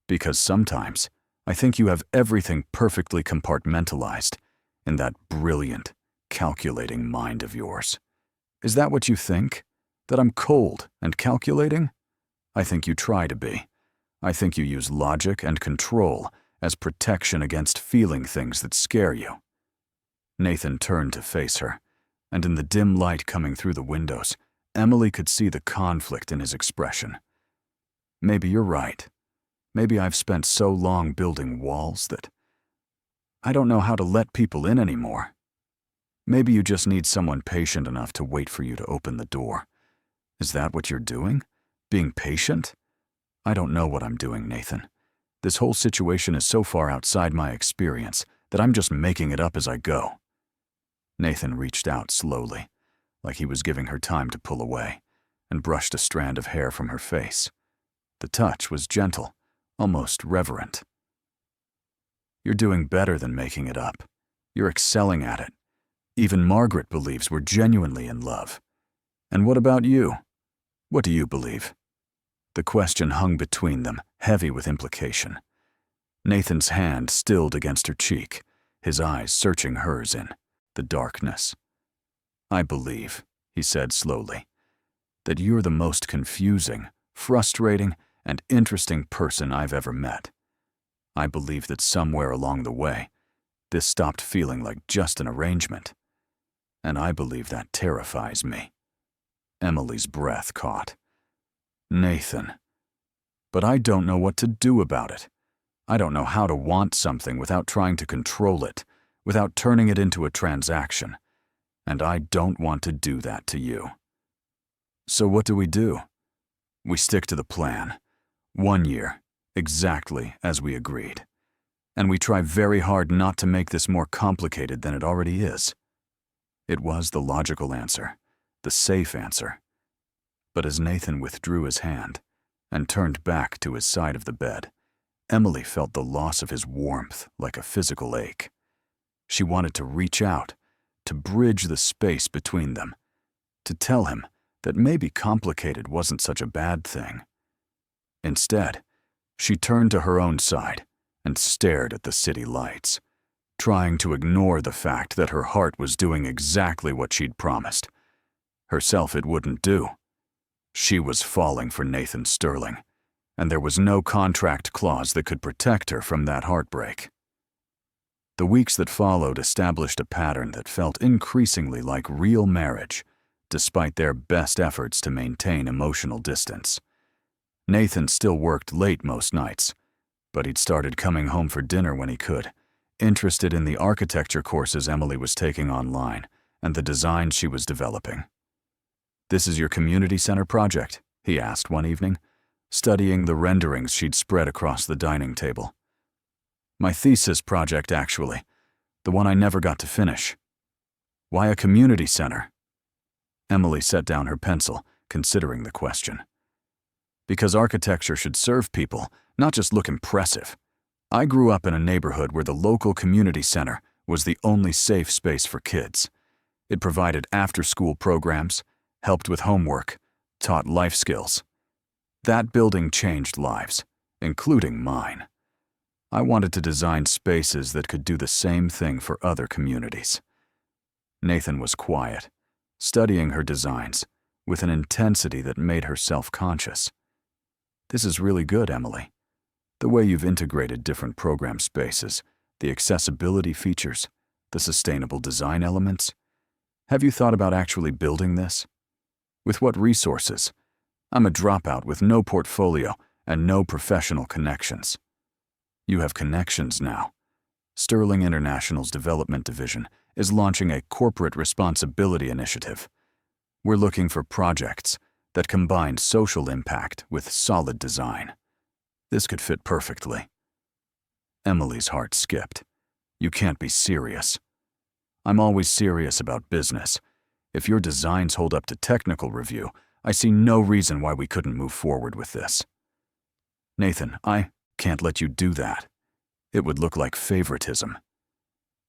Because sometimes I think you have everything perfectly compartmentalized in that brilliant, calculating mind of yours. Is that what you think? That I'm cold and calculating? I think you try to be. I think you use logic and control as protection against feeling things that scare you. Nathan turned to face her, and in the dim light coming through the windows, Emily could see the conflict in his expression. Maybe you're right. Maybe I've spent so long building walls that I don't know how to let people in anymore. Maybe you just need someone patient enough to wait for you to open the door. Is that what you're doing? Being patient? I don't know what I'm doing, Nathan. This whole situation is so far outside my experience that I'm just making it up as I go. Nathan reached out slowly, like he was giving her time to pull away, and brushed a strand of hair from her face. The touch was gentle, almost reverent. You're doing better than making it up. You're excelling at it. Even Margaret believes we're genuinely in love. And what about you? What do you believe? The question hung between them, heavy with implication. Nathan's hand stilled against her cheek, his eyes searching hers in the darkness. I believe, he said slowly, that you're the most confusing, frustrating, and interesting person I've ever met. I believe that somewhere along the way, this stopped feeling like just an arrangement. And I believe that terrifies me. Emily's breath caught. Nathan. But I don't know what to do about it. I don't know how to want something without trying to control it, without turning it into a transaction. and I don't want to do that to you. So what do? We stick to the plan. 1 year, exactly as we agreed. And we try very hard not to make this more complicated than it already is. It was the logical answer, the safe answer. But as Nathan withdrew his hand and turned back to his side of the bed, Emily felt the loss of his warmth like a physical ache. She wanted to reach out, to bridge the space between them, to tell him that maybe complicated wasn't such a bad thing. Instead, she turned to her own side and stared at the city lights, trying to ignore the fact that her heart was doing exactly what she'd promised. Herself it wouldn't do. She was falling for Nathan Sterling, and there was no contract clause that could protect her from that heartbreak. The weeks that followed established a pattern that felt increasingly like real marriage, despite their best efforts to maintain emotional distance. Nathan still worked late most nights, but he'd started coming home for dinner when he could, interested in the architecture courses Emily was taking online and the designs she was developing. "This is your community center project?" he asked one evening, studying the renderings she'd spread across the dining table. "My thesis project, actually, the one I never got to finish." "Why a community center?" Emily set down her pencil, considering the question. "Because architecture should serve people, not just look impressive. I grew up in a neighborhood where the local community center was the only safe space for kids. It provided after-school programs, helped with homework, taught life skills. That building changed lives, including mine. I wanted to design spaces that could do the same thing for other communities." Nathan was quiet, studying her designs with an intensity that made her self-conscious. "This is really good, Emily. The way you've integrated different program spaces, the accessibility features, the sustainable design elements. Have you thought about actually building this? With what resources? I'm a dropout with no portfolio and no professional connections." "You have connections now. Sterling International's development division is launching a corporate responsibility initiative. We're looking for projects that combine social impact with solid design. This could fit perfectly." Emily's heart skipped. "You can't be serious." "I'm always serious about business. If your designs hold up to technical review, I see no reason why we couldn't move forward with this." "Nathan, I can't let you do that. It would look like favoritism.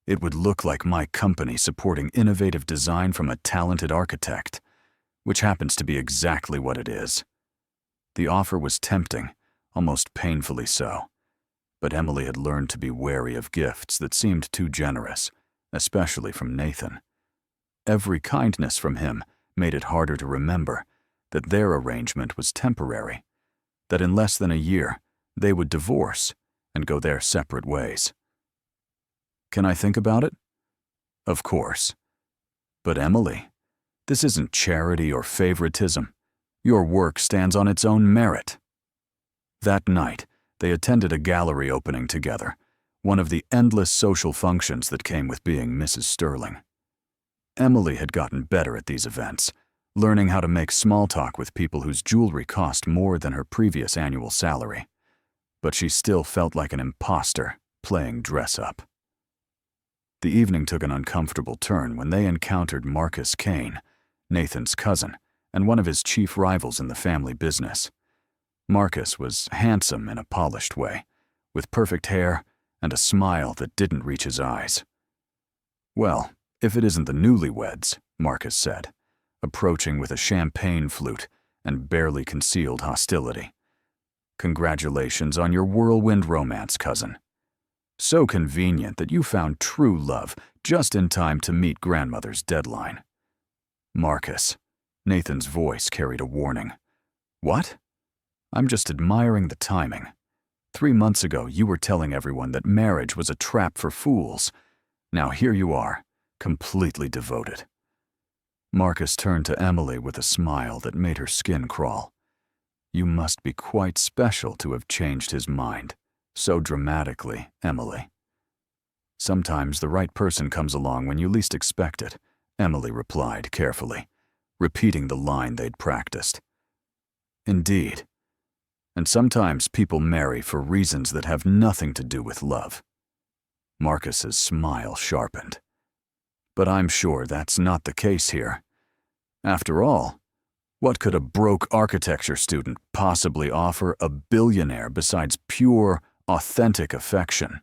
It would look like my company supporting innovative design from a talented architect, which happens to be exactly what it is." The offer was tempting, almost painfully so, but Emily had learned to be wary of gifts that seemed too generous, especially from Nathan. Every kindness from him made it harder to remember that their arrangement was temporary, that in less than a year they would divorce and go their separate ways. "Can I think about it?" "Of course. But Emily, this isn't charity or favoritism. Your work stands on its own merit." That night, they attended a gallery opening together, one of the endless social functions that came with being Mrs. Sterling. Emily had gotten better at these events, learning how to make small talk with people whose jewelry cost more than her previous annual salary. But she still felt like an imposter playing dress-up. The evening took an uncomfortable turn when they encountered Marcus Kane, Nathan's cousin, and one of his chief rivals in the family business. Marcus was handsome in a polished way, with perfect hair and a smile that didn't reach his eyes. "Well, if it isn't the newlyweds," Marcus said, approaching with a champagne flute and barely concealed hostility. "Congratulations on your whirlwind romance, cousin. So convenient that you found true love just in time to meet grandmother's deadline." "Marcus," Nathan's voice carried a warning. "What?" "I'm just admiring the timing. 3 months ago, you were telling everyone that marriage was a trap for fools. Now here you are, completely devoted." Marcus turned to Emily with a smile that made her skin crawl. "You must be quite special to have changed his mind so dramatically, Emily." "Sometimes the right person comes along when you least expect it, Emily replied carefully, repeating the line they'd practiced. Indeed. And sometimes people marry for reasons that have nothing to do with love. Marcus's smile sharpened. But I'm sure that's not the case here. After all, what could a broke architecture student possibly offer a billionaire besides pure, authentic affection?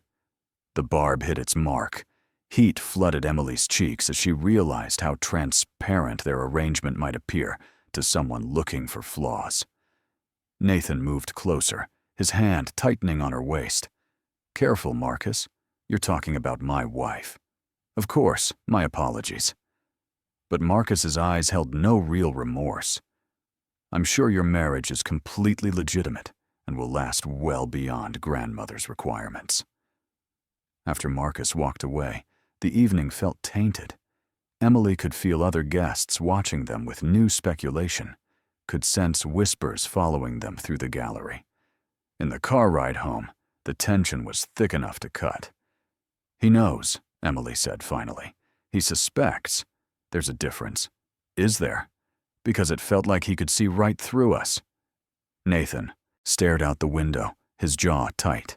The barb hit its mark. Heat flooded Emily's cheeks as she realized how transparent their arrangement might appear to someone looking for flaws. Nathan moved closer, his hand tightening on her waist. Careful, Marcus. You're talking about my wife. Of course, my apologies. But Marcus's eyes held no real remorse. I'm sure your marriage is completely legitimate and will last well beyond grandmother's requirements. After Marcus walked away, the evening felt tainted. Emily could feel other guests watching them with new speculation, could sense whispers following them through the gallery. In the car ride home, the tension was thick enough to cut. He knows, Emily said finally. He suspects. There's a difference. Is there? Because it felt like he could see right through us. Nathan stared out the window, his jaw tight.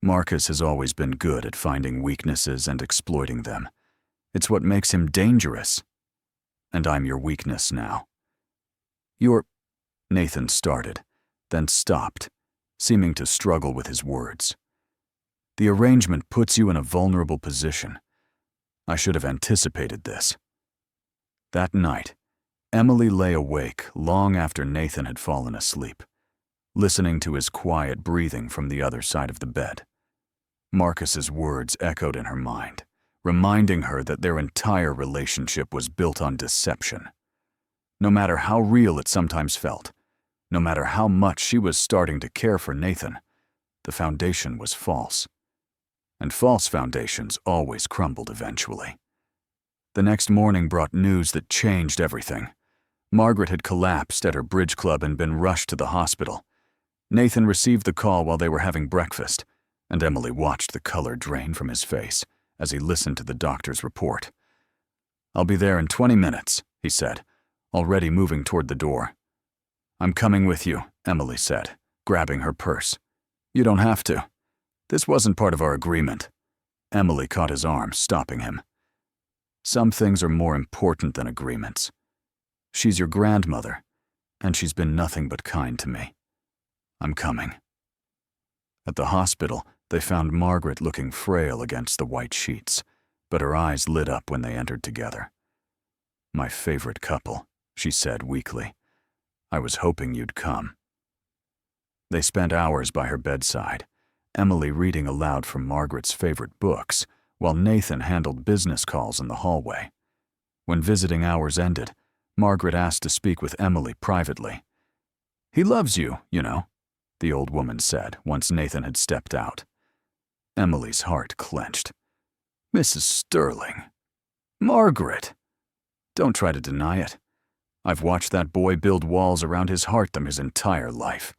Marcus has always been good at finding weaknesses and exploiting them. It's what makes him dangerous. And I'm your weakness now. Nathan started, then stopped, seeming to struggle with his words. The arrangement puts you in a vulnerable position. I should have anticipated this. That night, Emily lay awake long after Nathan had fallen asleep, listening to his quiet breathing from the other side of the bed. Marcus's words echoed in her mind, reminding her that their entire relationship was built on deception. No matter how real it sometimes felt, no matter how much she was starting to care for Nathan, the foundation was false. And false foundations always crumbled eventually. The next morning brought news that changed everything. Margaret had collapsed at her bridge club and been rushed to the hospital. Nathan received the call while they were having breakfast, and Emily watched the color drain from his face as he listened to the doctor's report. I'll be there in 20 minutes, he said, already moving toward the door. I'm coming with you, Emily said, grabbing her purse. You don't have to. This wasn't part of our agreement. Emily caught his arm, stopping him. Some things are more important than agreements. She's your grandmother, and she's been nothing but kind to me. I'm coming. At the hospital, they found Margaret looking frail against the white sheets, but her eyes lit up when they entered together. My favorite couple, she said weakly. I was hoping you'd come. They spent hours by her bedside, Emily reading aloud from Margaret's favorite books, while Nathan handled business calls in the hallway. When visiting hours ended, Margaret asked to speak with Emily privately. He loves you, you know, the old woman said once Nathan had stepped out. Emily's heart clenched. Mrs. Sterling. Margaret! Don't try to deny it. I've watched that boy build walls around his heartdom his entire life.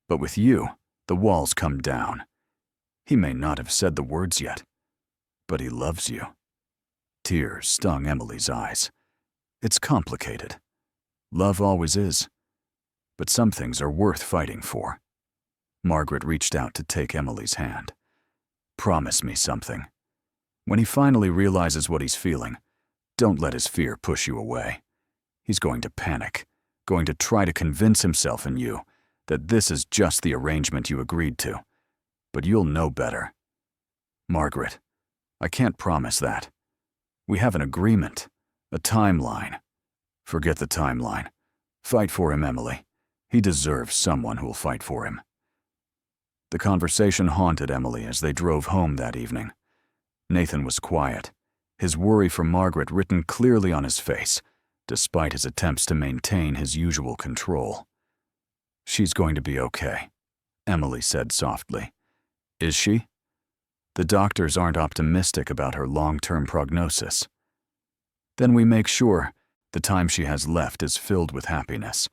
But with you, the walls come down. He may not have said the words yet, but he loves you. Tears stung Emily's eyes. It's complicated. Love always is. But some things are worth fighting for. Margaret reached out to take Emily's hand. Promise me something. When he finally realizes what he's feeling, don't let his fear push you away. He's going to panic, going to try to convince himself and you that this is just the arrangement you agreed to. But you'll know better. Margaret, I can't promise that. We have an agreement, a timeline. Forget the timeline. Fight for him, Emily. He deserves someone who'll fight for him. The conversation haunted Emily as they drove home that evening. Nathan was quiet, his worry for Margaret written clearly on his face, despite his attempts to maintain his usual control. She's going to be okay, Emily said softly. Is she? The doctors aren't optimistic about her long-term prognosis. Then we make sure the time she has left is filled with happiness.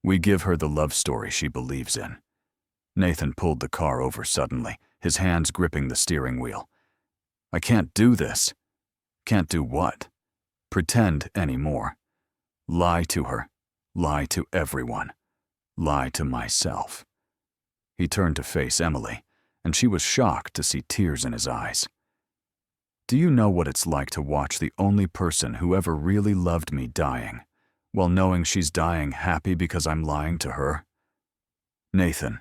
We give her the love story she believes in. Nathan pulled the car over suddenly, his hands gripping the steering wheel. I can't do this. Can't do what? pretend anymore. Lie to her. Lie to everyone. Lie to myself. He turned to face Emily, and she was shocked to see tears in his eyes. Do you know what it's like to watch the only person who ever really loved me dying, while knowing she's dying happy because I'm lying to her? Nathan.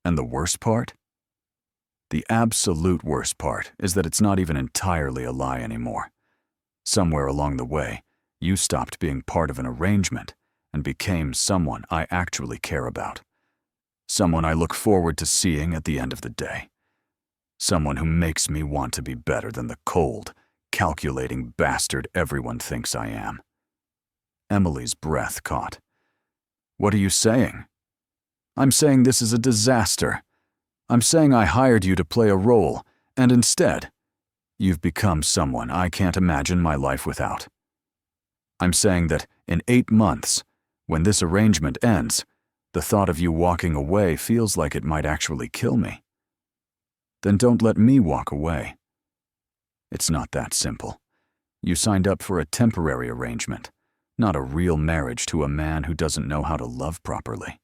And the worst part? The absolute worst part is that it's not even entirely a lie anymore. Somewhere along the way, you stopped being part of an arrangement and became someone I actually care about. Someone I look forward to seeing at the end of the day. Someone who makes me want to be better than the cold, calculating bastard everyone thinks I am. Emily's breath caught. What are you saying? I'm saying this is a disaster. I'm saying I hired you to play a role, and instead, you've become someone I can't imagine my life without. I'm saying that in 8 months, when this arrangement ends, the thought of you walking away feels like it might actually kill me. Then don't let me walk away. It's not that simple. You signed up for a temporary arrangement, not a real marriage to a man who doesn't know how to love properly.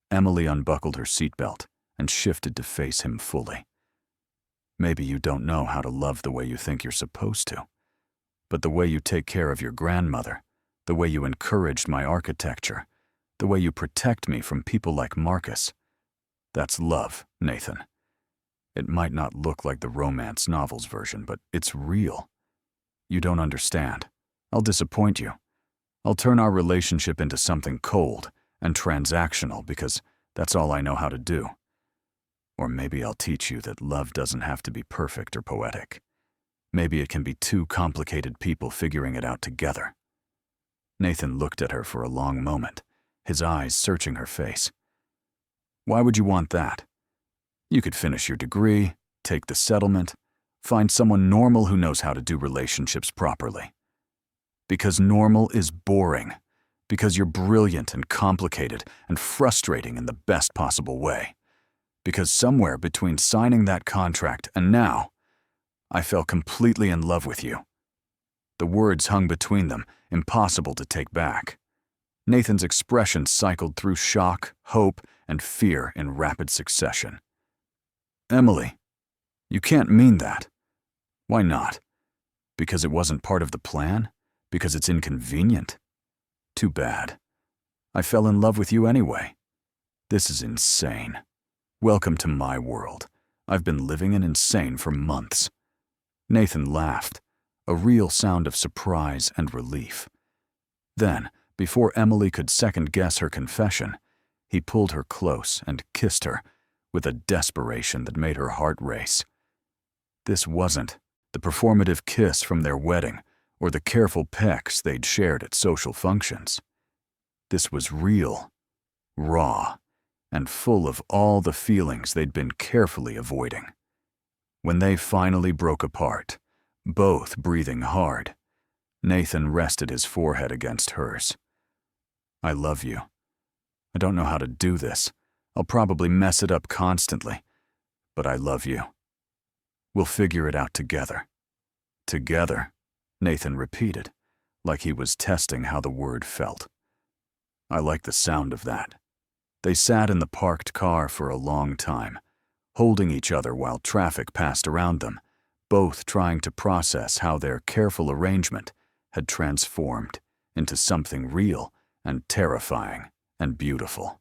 Emily unbuckled her seatbelt and shifted to face him fully. Maybe you don't know how to love the way you think you're supposed to, but the way you take care of your grandmother, the way you encouraged my architecture, the way you protect me from people like Marcus, that's love, Nathan. It might not look like the romance novels version, but it's real. You don't understand. I'll disappoint you. I'll turn our relationship into something cold and transactional because that's all I know how to do. Or maybe I'll teach you that love doesn't have to be perfect or poetic. Maybe it can be two complicated people figuring it out together. Nathan looked at her for a long moment, his eyes searching her face. Why would you want that? You could finish your degree, take the settlement, find someone normal who knows how to do relationships properly. Because normal is boring. Because you're brilliant and complicated and frustrating in the best possible way. Because somewhere between signing that contract and now, I fell completely in love with you. The words hung between them, impossible to take back. Nathan's expression cycled through shock, hope, and fear in rapid succession. Emily, you can't mean that. Why not? Because it wasn't part of the plan? Because it's inconvenient? Too bad. I fell in love with you anyway. This is insane. Welcome to my world. I've been living in insane for months. Nathan laughed, a real sound of surprise and relief. Then, before Emily could second-guess her confession, he pulled her close and kissed her, with a desperation that made her heart race. This wasn't the performative kiss from their wedding or the careful pecks they'd shared at social functions. This was real, raw, and full of all the feelings they'd been carefully avoiding. When they finally broke apart, both breathing hard, Nathan rested his forehead against hers. I love you. I don't know how to do this. I'll probably mess it up constantly, but I love you. We'll figure it out together. Together, Nathan repeated, like he was testing how the word felt. I like the sound of that. They sat in the parked car for a long time, holding each other while traffic passed around them, both trying to process how their careful arrangement had transformed into something real and terrifying and beautiful.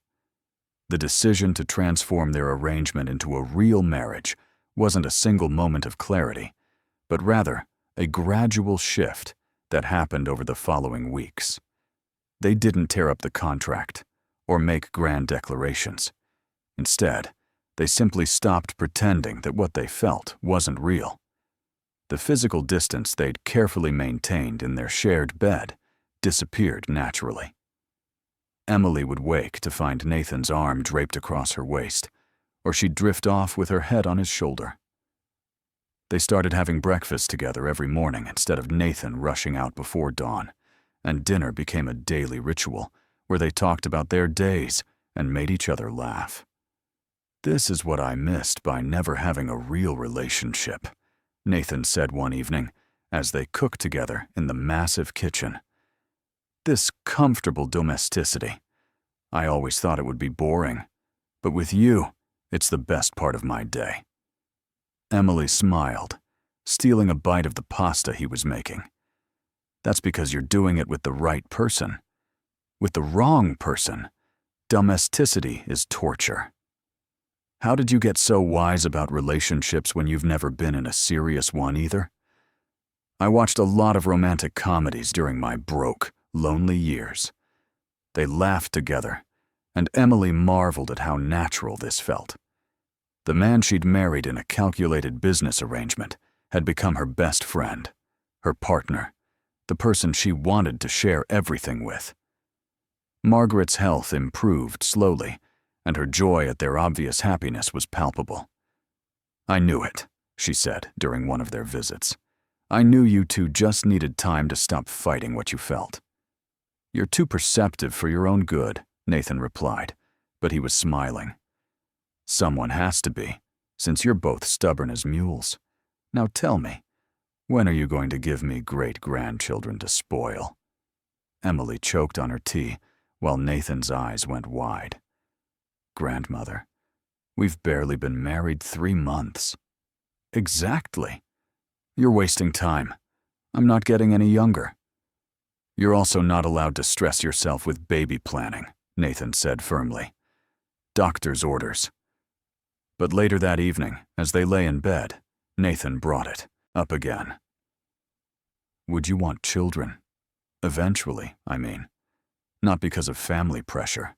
The decision to transform their arrangement into a real marriage wasn't a single moment of clarity, but rather a gradual shift that happened over the following weeks. They didn't tear up the contract or make grand declarations. Instead, they simply stopped pretending that what they felt wasn't real. The physical distance they'd carefully maintained in their shared bed disappeared naturally. Emily would wake to find Nathan's arm draped across her waist, or she'd drift off with her head on his shoulder. They started having breakfast together every morning instead of Nathan rushing out before dawn, and dinner became a daily ritual where they talked about their days and made each other laugh. This is what I missed by never having a real relationship, Nathan said one evening, as they cooked together in the massive kitchen. This comfortable domesticity. I always thought it would be boring, but with you, it's the best part of my day. Emily smiled, stealing a bite of the pasta he was making. That's because you're doing it with the right person. With the wrong person, domesticity is torture. How did you get so wise about relationships when you've never been in a serious one either? I watched a lot of romantic comedies during my broke, lonely years. They laughed together, and Emily marveled at how natural this felt. The man she'd married in a calculated business arrangement had become her best friend, her partner, the person she wanted to share everything with. Margaret's health improved slowly, and her joy at their obvious happiness was palpable. "I knew it," she said during one of their visits. "I knew you two just needed time to stop fighting what you felt." "You're too perceptive for your own good," Nathan replied, but he was smiling. "Someone has to be, since you're both stubborn as mules. Now tell me, when are you going to give me great-grandchildren to spoil?" Emily choked on her tea, while Nathan's eyes went wide. "Grandmother, we've barely been married 3 months." "Exactly. You're wasting time. I'm not getting any younger." "You're also not allowed to stress yourself with baby planning," Nathan said firmly. "Doctor's orders." But later that evening, as they lay in bed, Nathan brought it up again. "Would you want children? Eventually, I mean. Not because of family pressure,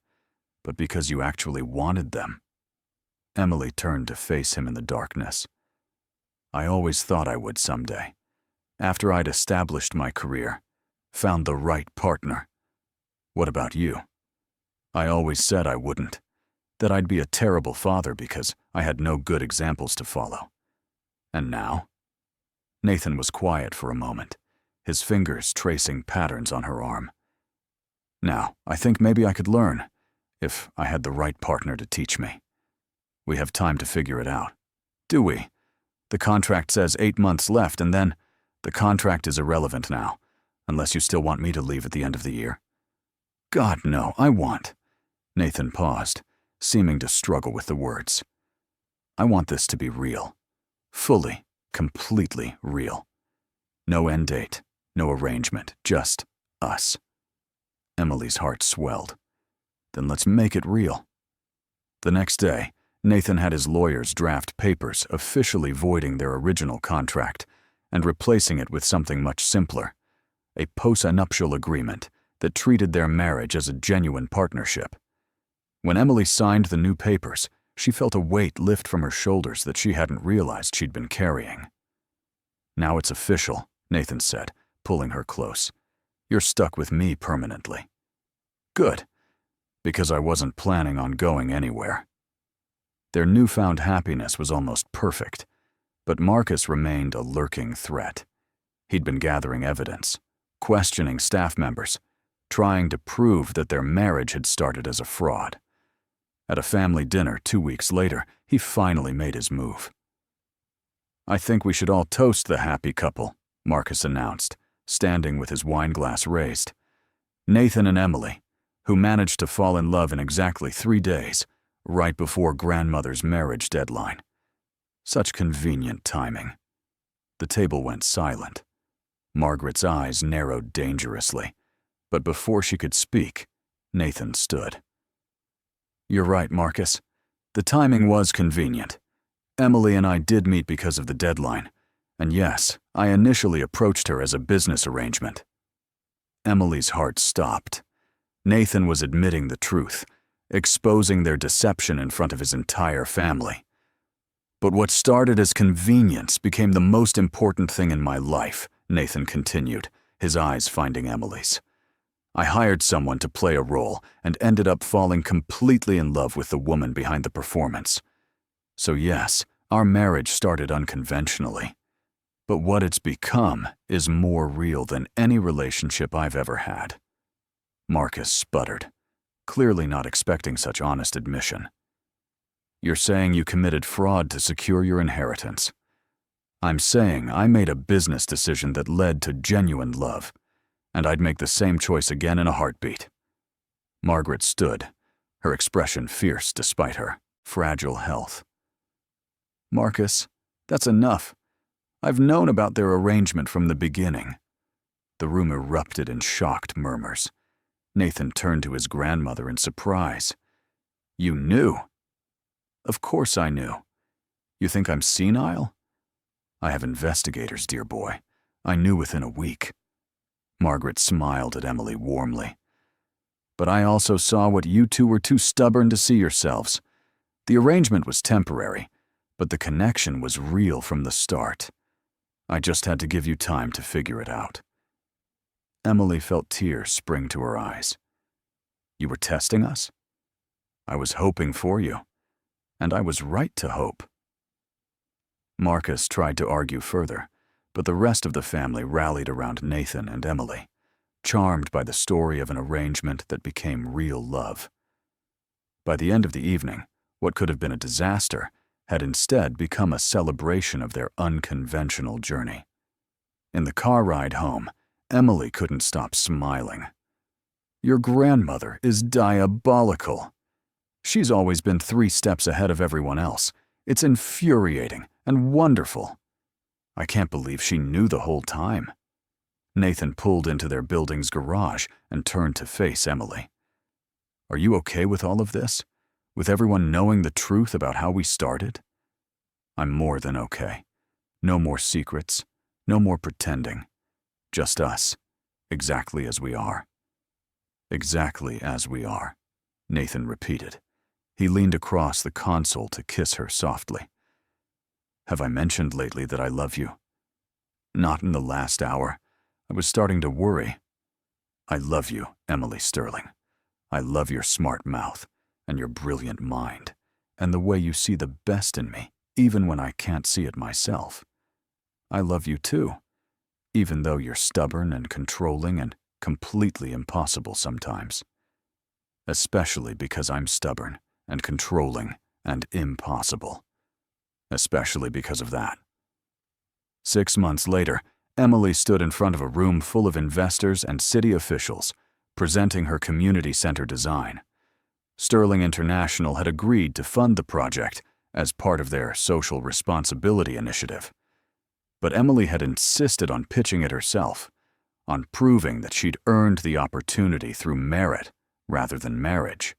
but because you actually wanted them." Emily turned to face him in the darkness. "I always thought I would someday, after I'd established my career, found the right partner. What about you?" "I always said I wouldn't, that I'd be a terrible father because I had no good examples to follow. And now?" Nathan was quiet for a moment, his fingers tracing patterns on her arm. "Now, I think maybe I could learn, if I had the right partner to teach me. We have time to figure it out. Do we? The contract says 8 months left, and then the contract is irrelevant now, unless you still want me to leave at the end of the year." "God, no, I want." Nathan paused, seeming to struggle with the words. "I want this to be real. Fully, completely real. No end date, no arrangement, just us." Emily's heart swelled. "Then let's make it real." The next day, Nathan had his lawyers draft papers officially voiding their original contract and replacing it with something much simpler, a post-nuptial agreement that treated their marriage as a genuine partnership. When Emily signed the new papers, she felt a weight lift from her shoulders that she hadn't realized she'd been carrying. "Now it's official," Nathan said, pulling her close. "You're stuck with me permanently." "Good, because I wasn't planning on going anywhere." Their newfound happiness was almost perfect, but Marcus remained a lurking threat. He'd been gathering evidence, questioning staff members, trying to prove that their marriage had started as a fraud. At a family dinner 2 weeks later, he finally made his move. "I think we should all toast the happy couple," Marcus announced, standing with his wine glass raised. "Nathan and Emily, who managed to fall in love in exactly 3 days, right before grandmother's marriage deadline. Such convenient timing." The table went silent. Margaret's eyes narrowed dangerously, but before she could speak, Nathan stood. "You're right, Marcus. The timing was convenient. Emily and I did meet because of the deadline, and yes, I initially approached her as a business arrangement." Emily's heart stopped. Nathan was admitting the truth, exposing their deception in front of his entire family. "But what started as convenience became the most important thing in my life," Nathan continued, his eyes finding Emily's. "I hired someone to play a role and ended up falling completely in love with the woman behind the performance. So yes, our marriage started unconventionally. But what it's become is more real than any relationship I've ever had." Marcus sputtered, clearly not expecting such honest admission. "You're saying you committed fraud to secure your inheritance." I'm saying I made a business decision that led to genuine love, and I'd make the same choice again in a heartbeat. Margaret stood, her expression fierce despite her fragile health. Marcus, that's enough. I've known about their arrangement from the beginning. The room erupted in shocked murmurs. Nathan turned to his grandmother in surprise. You knew? Of course I knew. You think I'm senile? I have investigators, dear boy. I knew within a week. Margaret smiled at Emily warmly. But I also saw what you two were too stubborn to see yourselves. The arrangement was temporary, but the connection was real from the start. I just had to give you time to figure it out. Emily felt tears spring to her eyes. You were testing us? I was hoping for you, and I was right to hope. Marcus tried to argue further, but the rest of the family rallied around Nathan and Emily, charmed by the story of an arrangement that became real love. By the end of the evening, what could have been a disaster had instead become a celebration of their unconventional journey. In the car ride home, Emily couldn't stop smiling. Your grandmother is diabolical. She's always been 3 steps ahead of everyone else. It's infuriating and wonderful. I can't believe she knew the whole time. Nathan pulled into their building's garage and turned to face Emily. Are you okay with all of this? With everyone knowing the truth about how we started? I'm more than okay. No more secrets, no more pretending. Just us, exactly as we are. Exactly as we are, Nathan repeated. He leaned across the console to kiss her softly. Have I mentioned lately that I love you? Not in the last hour. I was starting to worry. I love you, Emily Sterling. I love your smart mouth and your brilliant mind and the way you see the best in me, even when I can't see it myself. I love you too, even though you're stubborn and controlling and completely impossible sometimes. Especially because I'm stubborn and controlling and impossible. Especially because of that. 6 months later, Emily stood in front of a room full of investors and city officials, presenting her community center design. Sterling International had agreed to fund the project as part of their social responsibility initiative. But Emily had insisted on pitching it herself, on proving that she'd earned the opportunity through merit rather than marriage.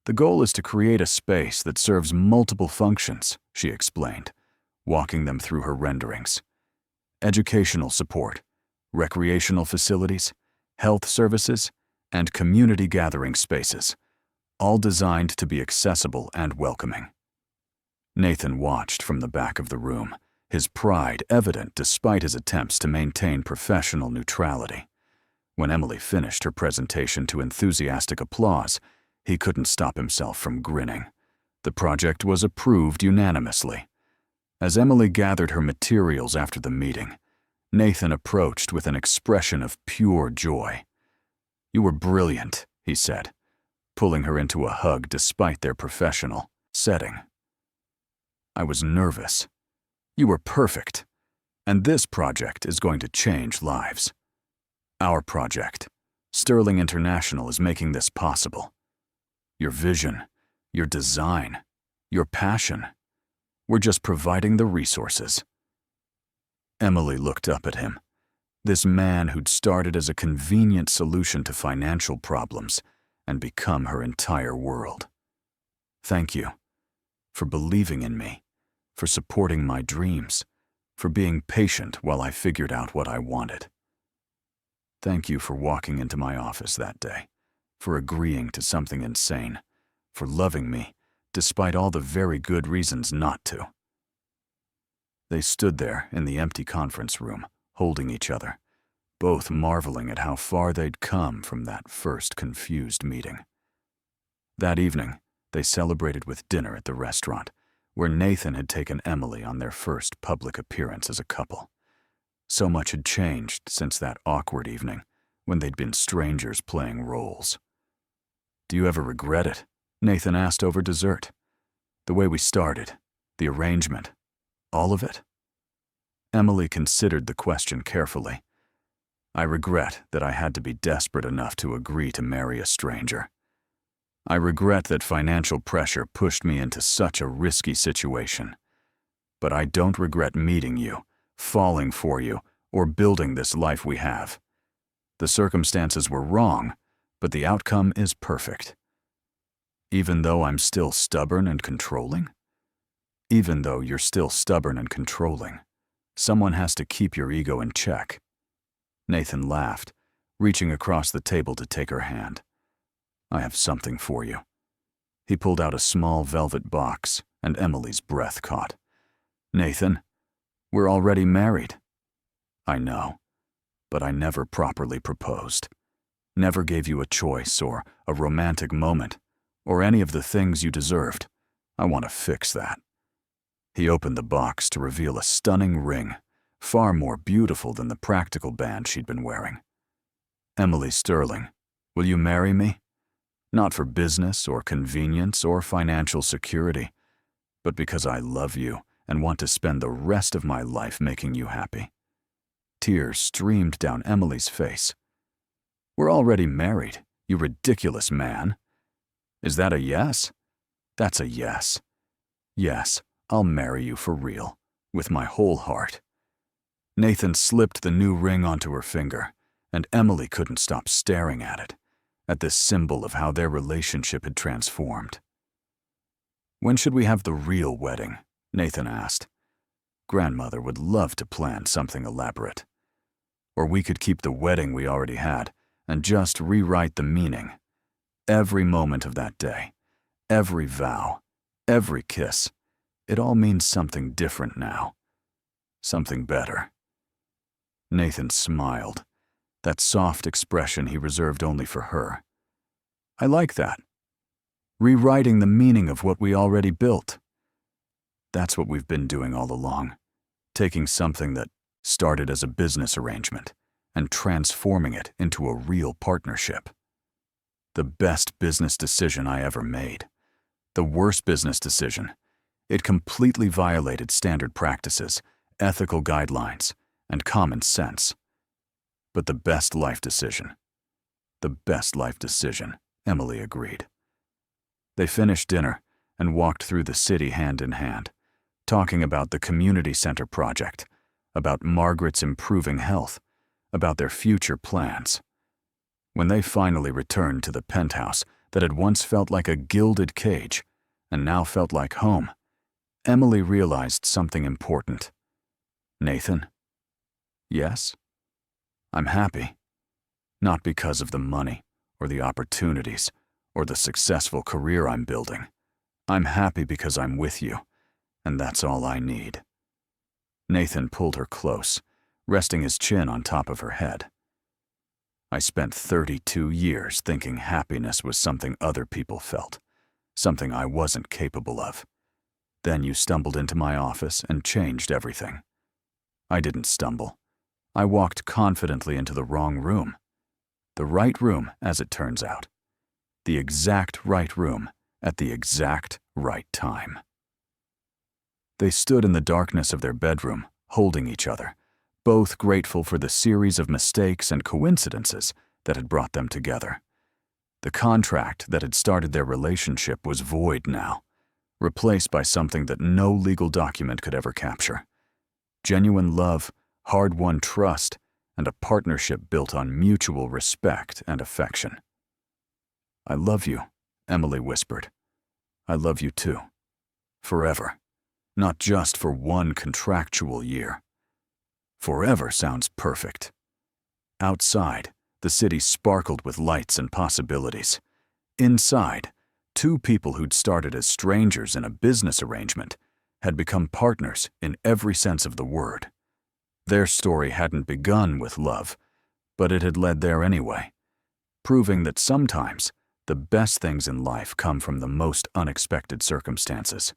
The goal is to create a space that serves multiple functions, she explained, walking them through her renderings. Educational support, recreational facilities, health services, and community gathering spaces, all designed to be accessible and welcoming. Nathan watched from the back of the room, his pride evident despite his attempts to maintain professional neutrality. When Emily finished her presentation to enthusiastic applause, he couldn't stop himself from grinning. The project was approved unanimously. As Emily gathered her materials after the meeting, Nathan approached with an expression of pure joy. You were brilliant, he said, pulling her into a hug despite their professional setting. I was nervous. You were perfect, and this project is going to change lives. Our project, Sterling International, is making this possible. Your vision, your design, your passion. We're just providing the resources. Emily looked up at him. This man who'd started as a convenient solution to financial problems and become her entire world. Thank you for believing in me, for supporting my dreams, for being patient while I figured out what I wanted. Thank you for walking into my office that day, for agreeing to something insane, for loving me despite all the very good reasons not to. They stood there in the empty conference room, holding each other, both marveling at how far they'd come from that first confused meeting. That evening, they celebrated with dinner at the restaurant, where Nathan had taken Emily on their first public appearance as a couple. So much had changed since that awkward evening when they'd been strangers playing roles. Do you ever regret it? Nathan asked over dessert. The way we started, the arrangement, all of it? Emily considered the question carefully. I regret that I had to be desperate enough to agree to marry a stranger. I regret that financial pressure pushed me into such a risky situation. But I don't regret meeting you, falling for you, or building this life we have. The circumstances were wrong, but the outcome is perfect. Even though I'm still stubborn and controlling? Even though you're still stubborn and controlling, someone has to keep your ego in check. Nathan laughed, reaching across the table to take her hand. I have something for you. He pulled out a small velvet box, and Emily's breath caught. Nathan, we're already married. I know, but I never properly proposed. Never gave you a choice or a romantic moment, or any of the things you deserved. I want to fix that. He opened the box to reveal a stunning ring, far more beautiful than the practical band she'd been wearing. Emily Sterling, will you marry me? Not for business or convenience or financial security, but because I love you and want to spend the rest of my life making you happy. Tears streamed down Emily's face. We're already married, you ridiculous man. Is that a yes? That's a yes. Yes, I'll marry you for real, with my whole heart. Nathan slipped the new ring onto her finger, and Emily couldn't stop staring at this symbol of how their relationship had transformed. When should we have the real wedding? Nathan asked. Grandmother would love to plan something elaborate. Or we could keep the wedding we already had and just rewrite the meaning. Every moment of that day, every vow, every kiss, it all means something different now. Something better. Nathan smiled, that soft expression he reserved only for her. I like that. Rewriting the meaning of what we already built. That's what we've been doing all along, taking something that started as a business arrangement and transforming it into a real partnership. The best business decision I ever made. The worst business decision. It completely violated standard practices, ethical guidelines, and common sense. But the best life decision. The best life decision, Emily agreed. They finished dinner and walked through the city hand in hand, talking about the community center project, about Margaret's improving health, about their future plans. When they finally returned to the penthouse that had once felt like a gilded cage and now felt like home, Emily realized something important. Nathan? Yes? I'm happy. Not because of the money or the opportunities or the successful career I'm building. I'm happy because I'm with you, and that's all I need. Nathan pulled her close, resting his chin on top of her head. I spent 32 years thinking happiness was something other people felt, something I wasn't capable of. Then you stumbled into my office and changed everything. I didn't stumble. I walked confidently into the wrong room. The right room, as it turns out. The exact right room at the exact right time. They stood in the darkness of their bedroom, holding each other, both grateful for the series of mistakes and coincidences that had brought them together. The contract that had started their relationship was void now, replaced by something that no legal document could ever capture. Genuine love, hard-won trust, and a partnership built on mutual respect and affection. I love you, Emily whispered. I love you too. Forever. Not just for one contractual year. Forever sounds perfect. Outside, the city sparkled with lights and possibilities. Inside, two people who'd started as strangers in a business arrangement had become partners in every sense of the word. Their story hadn't begun with love, but it had led there anyway, proving that sometimes the best things in life come from the most unexpected circumstances.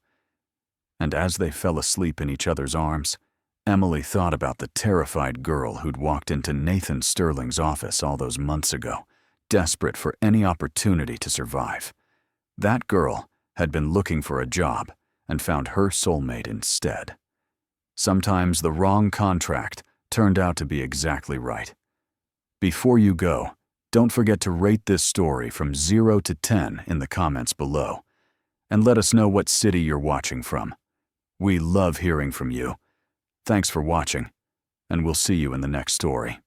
And as they fell asleep in each other's arms, Emily thought about the terrified girl who'd walked into Nathan Sterling's office all those months ago, desperate for any opportunity to survive. That girl had been looking for a job and found her soulmate instead. Sometimes the wrong contract turned out to be exactly right. Before you go, don't forget to rate this story from 0 to 10 in the comments below, and let us know what city you're watching from. We love hearing from you. Thanks for watching, and we'll see you in the next story.